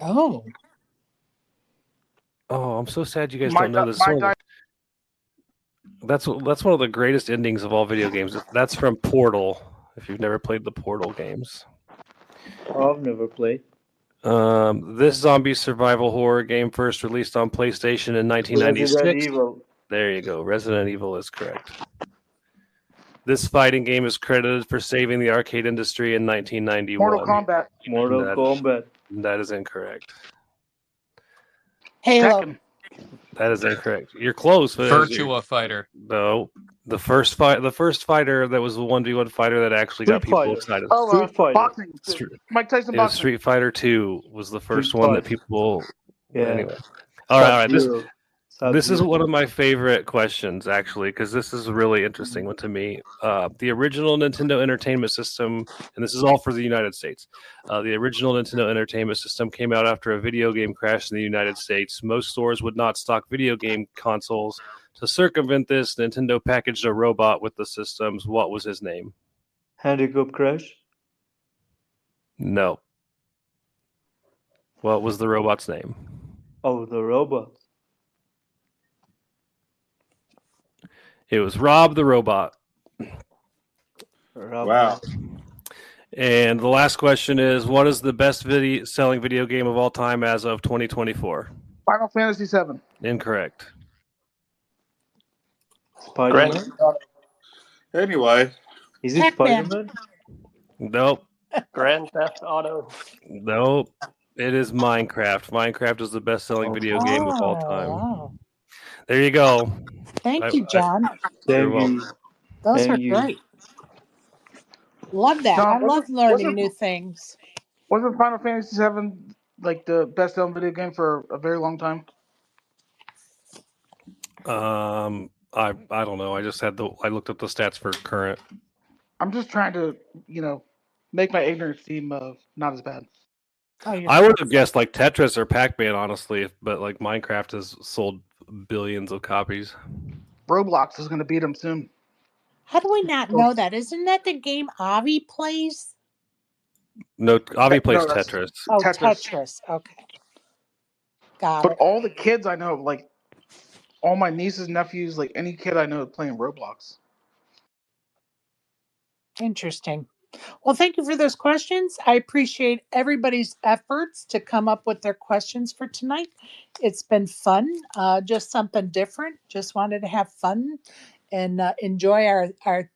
Speaker 1: Oh,
Speaker 4: I'm so sad you guys don't know this. That's one of the greatest endings of all video games. That's from Portal. If you've never played the Portal games,
Speaker 10: I've never played.
Speaker 4: This zombie survival horror game first released on PlayStation in 1996.
Speaker 10: Resident Evil.
Speaker 4: There you go. Resident Evil is correct. This fighting game is credited for saving the arcade industry in 1991.
Speaker 2: Mortal
Speaker 10: Kombat.
Speaker 4: That is incorrect.
Speaker 1: Halo.
Speaker 4: That is incorrect. You're close.
Speaker 11: Virtua Fighter.
Speaker 4: No. The first fighter that was the 1v1 fighter that actually got people excited.
Speaker 2: Street Fighter. Boxing. Mike Tyson boxing.
Speaker 4: Street Fighter 2 was the first one that people.
Speaker 10: Yeah.
Speaker 4: Anyway. All right. This is one of my favorite questions, actually, because this is a really interesting one to me. The original Nintendo Entertainment System, and this is all for the United States. The original Nintendo Entertainment System came out after a video game crashed in the United States. Most stores would not stock video game consoles. To circumvent this, Nintendo packaged a robot with the systems. What was his name?
Speaker 10: Handicap Crash?
Speaker 4: No. What was the robot's name?
Speaker 10: Oh, the robot.
Speaker 4: It was Rob the Robot.
Speaker 8: Wow.
Speaker 4: And the last question is, what is the best selling video game of all time as of 2024?
Speaker 2: Final Fantasy VII.
Speaker 4: Incorrect.
Speaker 10: Spider-Man?
Speaker 8: Anyway.
Speaker 10: Is it Spider-Man?
Speaker 4: Nope.
Speaker 9: Grand Theft Auto.
Speaker 4: Nope. It is Minecraft. Minecraft is the best-selling video game of all time.
Speaker 1: Wow.
Speaker 4: There you go.
Speaker 1: Thank you, John.
Speaker 10: Thank you.
Speaker 1: Those were great. Love that.
Speaker 2: John,
Speaker 1: I love learning new things.
Speaker 2: Wasn't Final Fantasy VII like the best-selling video game for a very long time?
Speaker 4: I don't know. I just I looked up the stats for current.
Speaker 2: I'm just trying to, make my ignorance seem not as bad.
Speaker 1: Oh,
Speaker 4: I would have guessed like Tetris or Pac-Man, honestly, but like Minecraft has sold billions of copies.
Speaker 2: Roblox is going to beat them soon.
Speaker 1: How do we not know that? Isn't that the game Avi plays?
Speaker 4: No, Avi plays Tetris.
Speaker 1: Oh, Tetris. Okay. Got it.
Speaker 2: But all the kids I know, like all my nieces, nephews, like any kid I know playing Roblox.
Speaker 1: Interesting. Well, thank you for those questions. I appreciate everybody's efforts to come up with their questions for tonight. It's been fun, just something different. Just wanted to have fun and enjoy our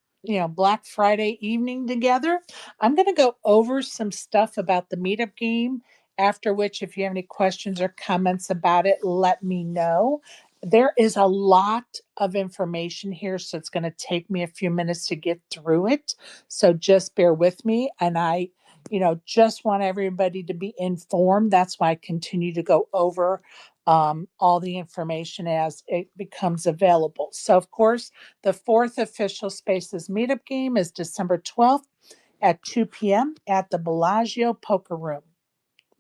Speaker 1: Black Friday evening together. I'm going to go over some stuff about the meetup game. After which, if you have any questions or comments about it, let me know. There is a lot of information here, so it's going to take me a few minutes to get through it. So just bear with me. And I, just want everybody to be informed. That's why I continue to go over all the information as it becomes available. So, of course, the fourth official Spaces meetup game is December 12th at 2 p.m. at the Bellagio Poker Room.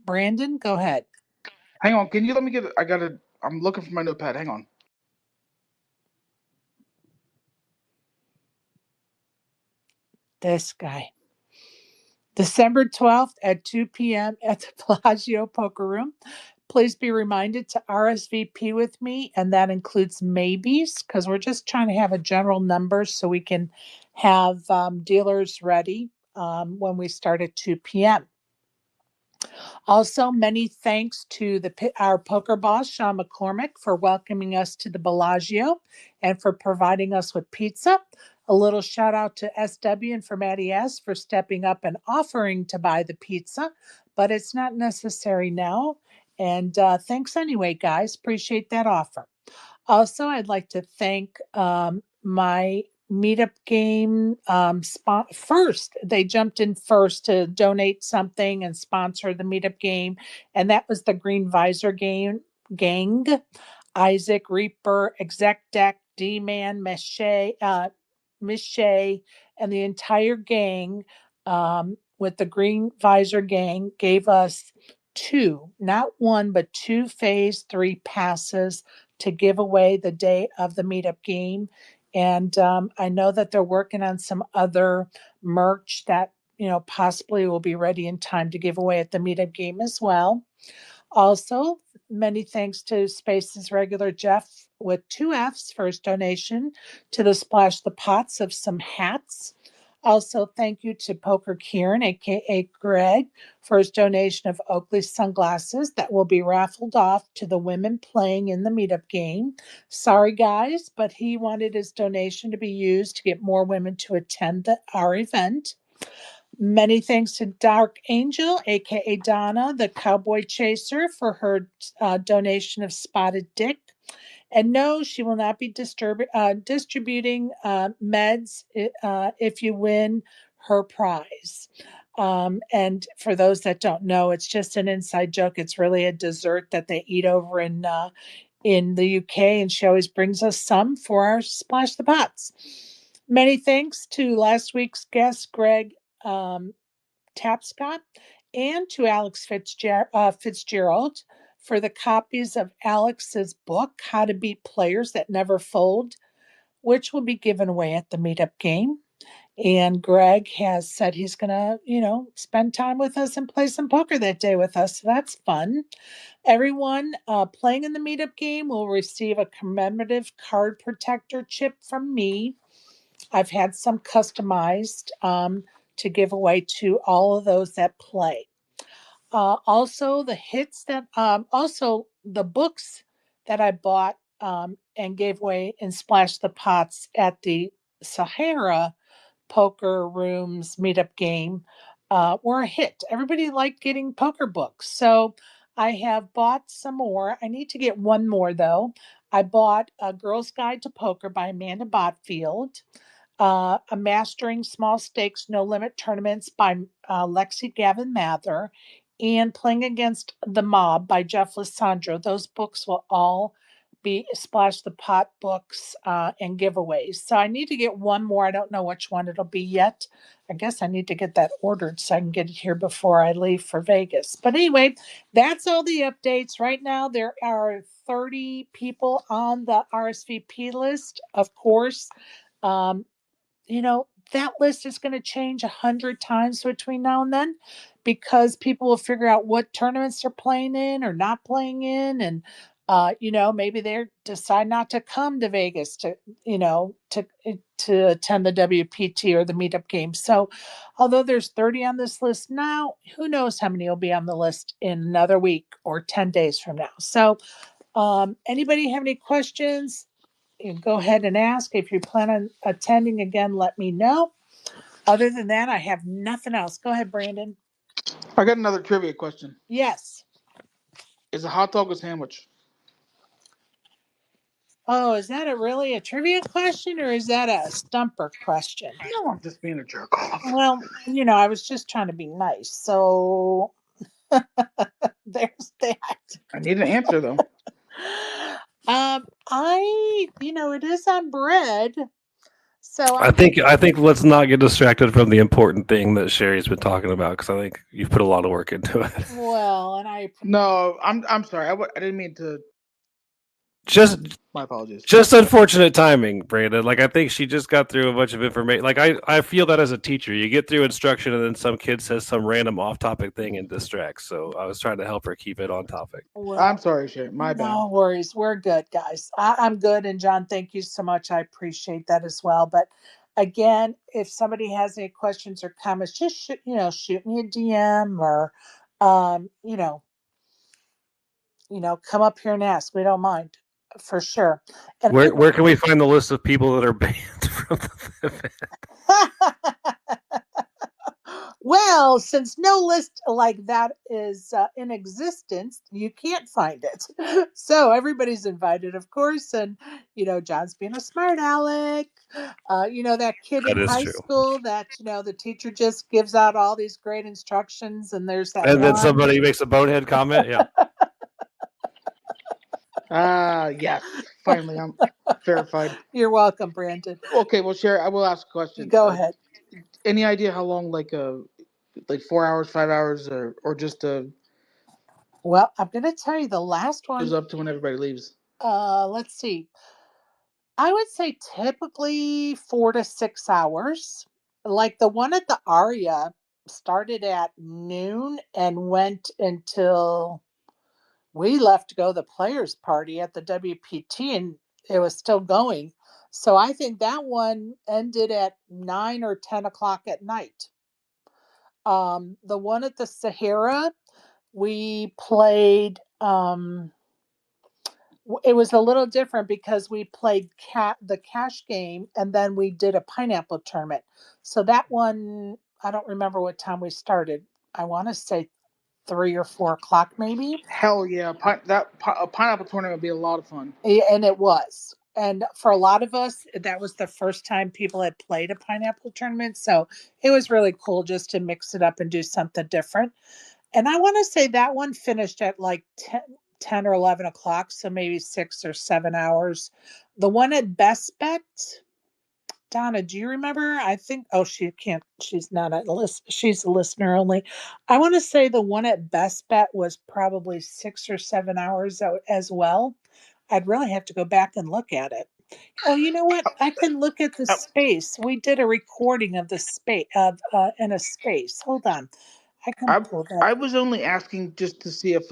Speaker 1: Brandon, go ahead.
Speaker 2: Hang on, can you let me get it? I'm looking for my notepad. Hang on.
Speaker 1: This guy. December 12th at 2 p.m. at the Bellagio Poker Room. Please be reminded to RSVP with me, and that includes maybes, because we're just trying to have a general number so we can have dealers ready when we start at 2 p.m. Also, many thanks to our poker boss, Sean McCormick, for welcoming us to the Bellagio and for providing us with pizza. A little shout out to SW and for Maddie S for stepping up and offering to buy the pizza, but it's not necessary now. And thanks anyway, guys. Appreciate that offer. Also, I'd like to thank my meetup game first. They jumped in first to donate something and sponsor the meetup game, and that was the Green Visor gang. Isaac, Reaper, Exec Deck, D-Man, Miche, and the entire gang with the Green Visor gang gave us two, not one, but two phase 3 passes to give away the day of the meetup game. And I know that they're working on some other merch that, possibly will be ready in time to give away at the meetup game as well. Also, many thanks to Space's regular Jeff with 2 Fs for his donation to the Splash the Pots of some hats. Also, thank you to Poker Kieran, aka Greg, for his donation of Oakley sunglasses that will be raffled off to the women playing in the meetup game. Sorry, guys, but he wanted his donation to be used to get more women to attend our event. Many thanks to Dark Angel, aka Donna, the cowboy chaser, for her donation of Spotted Dick. And no, she will not be distributing meds if you win her prize. And for those that don't know, it's just an inside joke. It's really a dessert that they eat over in the UK, and she always brings us some for our Splash the Pots. Many thanks to last week's guest, Greg Tapscott, and to Alex Fitzgerald for the copies of Alex's book, How to Beat Players That Never Fold, which will be given away at the meetup game. And Greg has said he's going to, spend time with us and play some poker that day with us. So that's fun. Everyone playing in the meetup game will receive a commemorative card protector chip from me. I've had some customized to give away to all of those that play. Also, the books that I bought and gave away and splashed the pots at the Sahara Poker Rooms meetup game were a hit. Everybody liked getting poker books. So I have bought some more. I need to get one more though. I bought A Girl's Guide to Poker by Amanda Botfield. A Mastering Small Stakes No Limit Tournaments by Lexy Gavin-Mathers, and Playing Against the Mob by Jeff Lissandro. Those books will all be Splash the Pot books and giveaways. So I need to get one more. I don't know which one it'll be yet. I guess I need to get that ordered so I can get it here before I leave for Vegas. But anyway, that's all the updates. Right now, there are 30 people on the RSVP list. Of course, that list is going to change 100 times between now and then because people will figure out what tournaments they're playing in or not playing in. And Maybe they decide not to come to Vegas to attend the WPT or the meetup game. So, although there's 30 on this list now, who knows how many will be on the list in another week or 10 days from now. So, anybody have any questions? You can go ahead and ask. If you plan on attending again, let me know. Other than that, I have nothing else. Go ahead, Brandon.
Speaker 2: I got another trivia question.
Speaker 1: Yes.
Speaker 2: Is a hot dog a sandwich?
Speaker 1: Oh, is that really a trivia question or is that a stumper question?
Speaker 2: No, I'm just being a jerk off.
Speaker 1: Well, I was just trying to be nice. So there's that.
Speaker 2: I need an answer though.
Speaker 1: It is on bread. So
Speaker 4: I think let's not get distracted from the important thing that Sherry's been talking about, because I think you've put a lot of work into it.
Speaker 1: Well, and
Speaker 2: No, I'm sorry. I didn't mean to.
Speaker 4: Just
Speaker 2: My apologies.
Speaker 4: Just unfortunate timing, Brandon. Like, I think she just got through a bunch of information. Like, I feel that as a teacher, you get through instruction and then some kid says some random off-topic thing and distracts. So I was trying to help her keep it on topic.
Speaker 1: Well,
Speaker 2: I'm sorry, Sherry. My bad.
Speaker 1: No worries. We're good, guys. I'm good. And John, thank you so much. I appreciate that as well. But again, if somebody has any questions or comments, just shoot me a DM or, um, you know, come up here and ask. We don't mind for sure. And
Speaker 4: Where can we find the list of people that are banned from the event?
Speaker 1: Well, since no list like that is in existence, you can't find it. So everybody's invited, of course. And, John's being a smart aleck. That kid
Speaker 4: That
Speaker 1: in
Speaker 4: is
Speaker 1: high
Speaker 4: true.
Speaker 1: school that, the teacher just gives out all these great instructions. And there's that
Speaker 4: And then
Speaker 1: one.
Speaker 4: somebody makes a bonehead comment. Yeah.
Speaker 2: Yes. Finally, I'm verified.
Speaker 1: You're welcome, Brandon.
Speaker 2: Okay, well, Sherry, I will ask a question.
Speaker 1: Go ahead.
Speaker 2: Any idea how long, like 4 hours, 5 hours, or just
Speaker 1: Well, I'm going to tell you the last one.
Speaker 2: goes up to when everybody leaves?
Speaker 1: Let's see. I would say typically 4 to 6 hours. Like the one at the Aria started at noon and went until we left to go to the players party at the WPT, and it was still going. So I think that one ended at 9 or 10 o'clock at night. The one at the Sahara, we played it was a little different because we played the cash game and then we did a pineapple tournament. So that one, I don't remember what time we started. I want to say 3 or 4 o'clock maybe.
Speaker 2: Hell yeah, a pineapple tournament would be a lot of fun.
Speaker 1: And it was. And for a lot of us, that was the first time people had played a pineapple tournament. So it was really cool just to mix it up and do something different. And I want to say that one finished at like 10 or 11 o'clock, so maybe 6 or 7 hours. The one at Best Bet, Donna, do you remember? I think, she can't, she's not a list, she's a listener only. I want to say the one at Best Bet was probably 6 or 7 hours as well. I'd really have to go back and look at it. Oh, you know what? I can look at the space. We did a recording of the space in a space. Hold on. I can pull that.
Speaker 2: I was only asking just to see if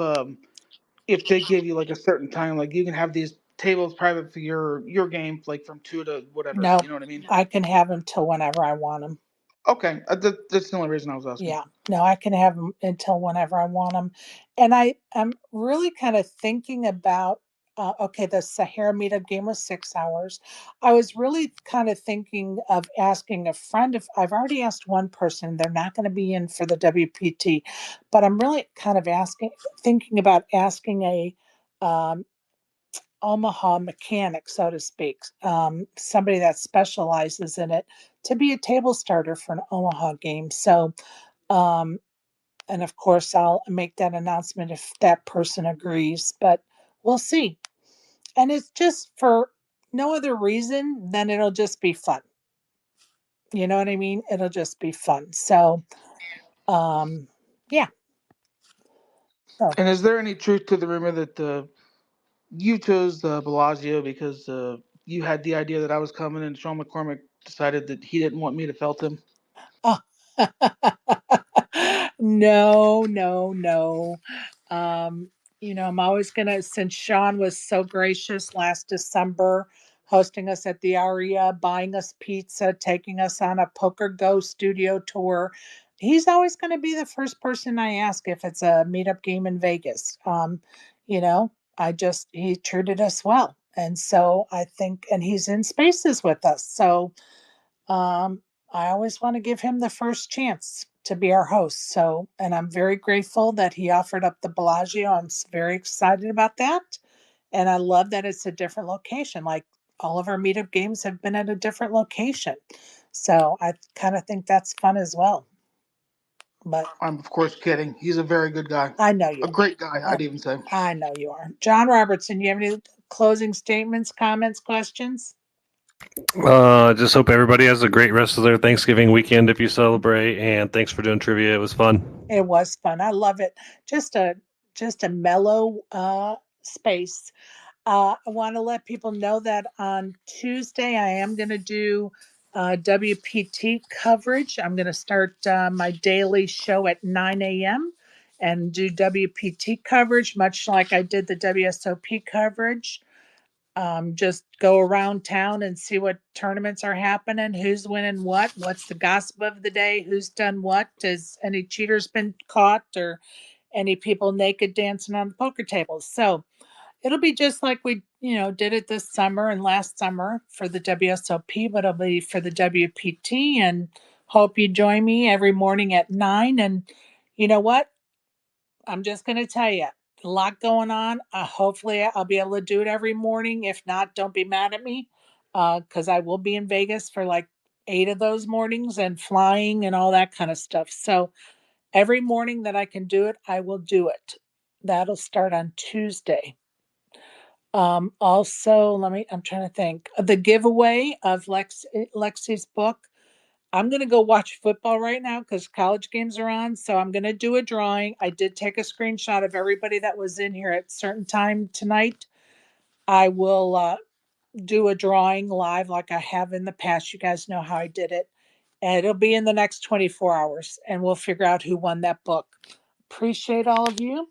Speaker 2: they give you like a certain time, like you can have these tables private for your game, like from 2 to whatever.
Speaker 1: No,
Speaker 2: you know what I mean?
Speaker 1: I can have them till whenever I want them.
Speaker 2: Okay, that's the only reason I was asking.
Speaker 1: Yeah, no, I can have them until whenever I want them. And I'm really kind of thinking about, okay, the Sahara meetup game was 6 hours. I was really kind of thinking of asking a friend if I've already asked one person, they're not going to be in for the WPT, but I'm really kind of thinking about asking a, Omaha mechanic, so to speak, somebody that specializes in it, to be a table starter for an Omaha game. So, um, and of course, I'll make that announcement if that person agrees, but we'll see. And it's just for no other reason than it'll just be fun. You know what I mean? It'll just be fun. So, yeah. So,
Speaker 2: And is there any truth to the rumor that you chose Bellagio because you had the idea that I was coming, and Sean McCormick decided that he didn't want me to felt him?
Speaker 1: oh. No, no, no. Um, I'm always going to, since Sean was so gracious last December, hosting us at the Aria, buying us pizza, taking us on a Poker Go studio tour. He's always going to be the first person I ask if it's a meetup game in Vegas. He treated us well. And so I think, and he's in spaces with us. So I always want to give him the first chance to be our host. So, and I'm very grateful that he offered up the Bellagio. I'm very excited about that. And I love that it's a different location. Like all of our meetup games have been at a different location. So I kind of think that's fun as well. But
Speaker 2: I'm of course kidding. He's a very good guy.
Speaker 1: I know you
Speaker 2: A great guy, I'd even say.
Speaker 1: I know you are. John Robertson, you have any closing statements, comments, questions?
Speaker 4: Just hope everybody has a great rest of their Thanksgiving weekend if you celebrate, and thanks for doing trivia. It was fun.
Speaker 1: It was fun. I love it. Just a mellow space. I want to let people know that on Tuesday I am going to do WPT coverage. I'm going to start my daily show at 9 a.m. and do WPT coverage, much like I did the WSOP coverage. Just go around town and see what tournaments are happening, who's winning what's the gossip of the day, who's done what, has any cheaters been caught, or any people naked dancing on the poker tables. So it'll be just like we, did it this summer and last summer for the WSOP, but it'll be for the WPT. And hope you join me every morning at 9. And you know what? I'm just going to tell you, a lot going on. Hopefully, I'll be able to do it every morning. If not, don't be mad at me, because I will be in Vegas for like 8 of those mornings and flying and all that kind of stuff. So every morning that I can do it, I will do it. That'll start on Tuesday. Also, I'm trying to think. The giveaway of Lexi's book. I'm going to go watch football right now because college games are on. So I'm going to do a drawing. I did take a screenshot of everybody that was in here at a certain time tonight. I will do a drawing live like I have in the past. You guys know how I did it. And it'll be in the next 24 hours and we'll figure out who won that book. Appreciate all of you.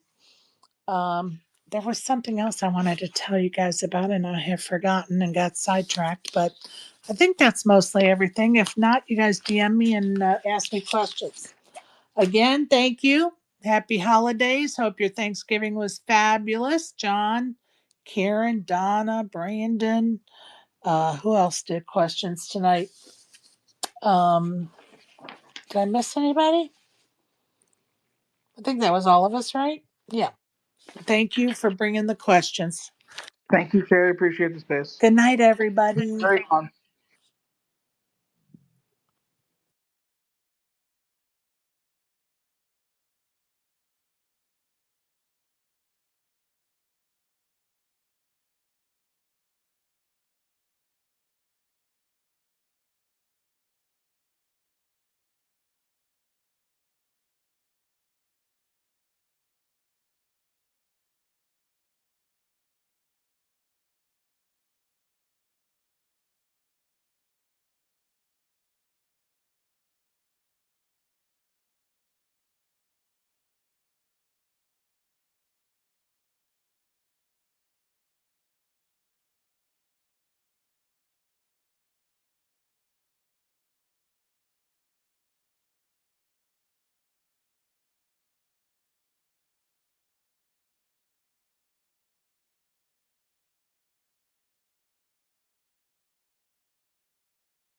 Speaker 1: There was something else I wanted to tell you guys about and I have forgotten and got sidetracked, but I think that's mostly everything. If not, you guys DM me and ask me questions. Again, thank you. Happy holidays. Hope your Thanksgiving was fabulous. John, Karen, Donna, Brandon. Who else did questions tonight? Did I miss anybody? I think that was all of us, right? Yeah. Thank you for bringing the questions.
Speaker 2: Thank you, Sherry. Appreciate the space.
Speaker 1: Good night, everybody.
Speaker 2: Very fun.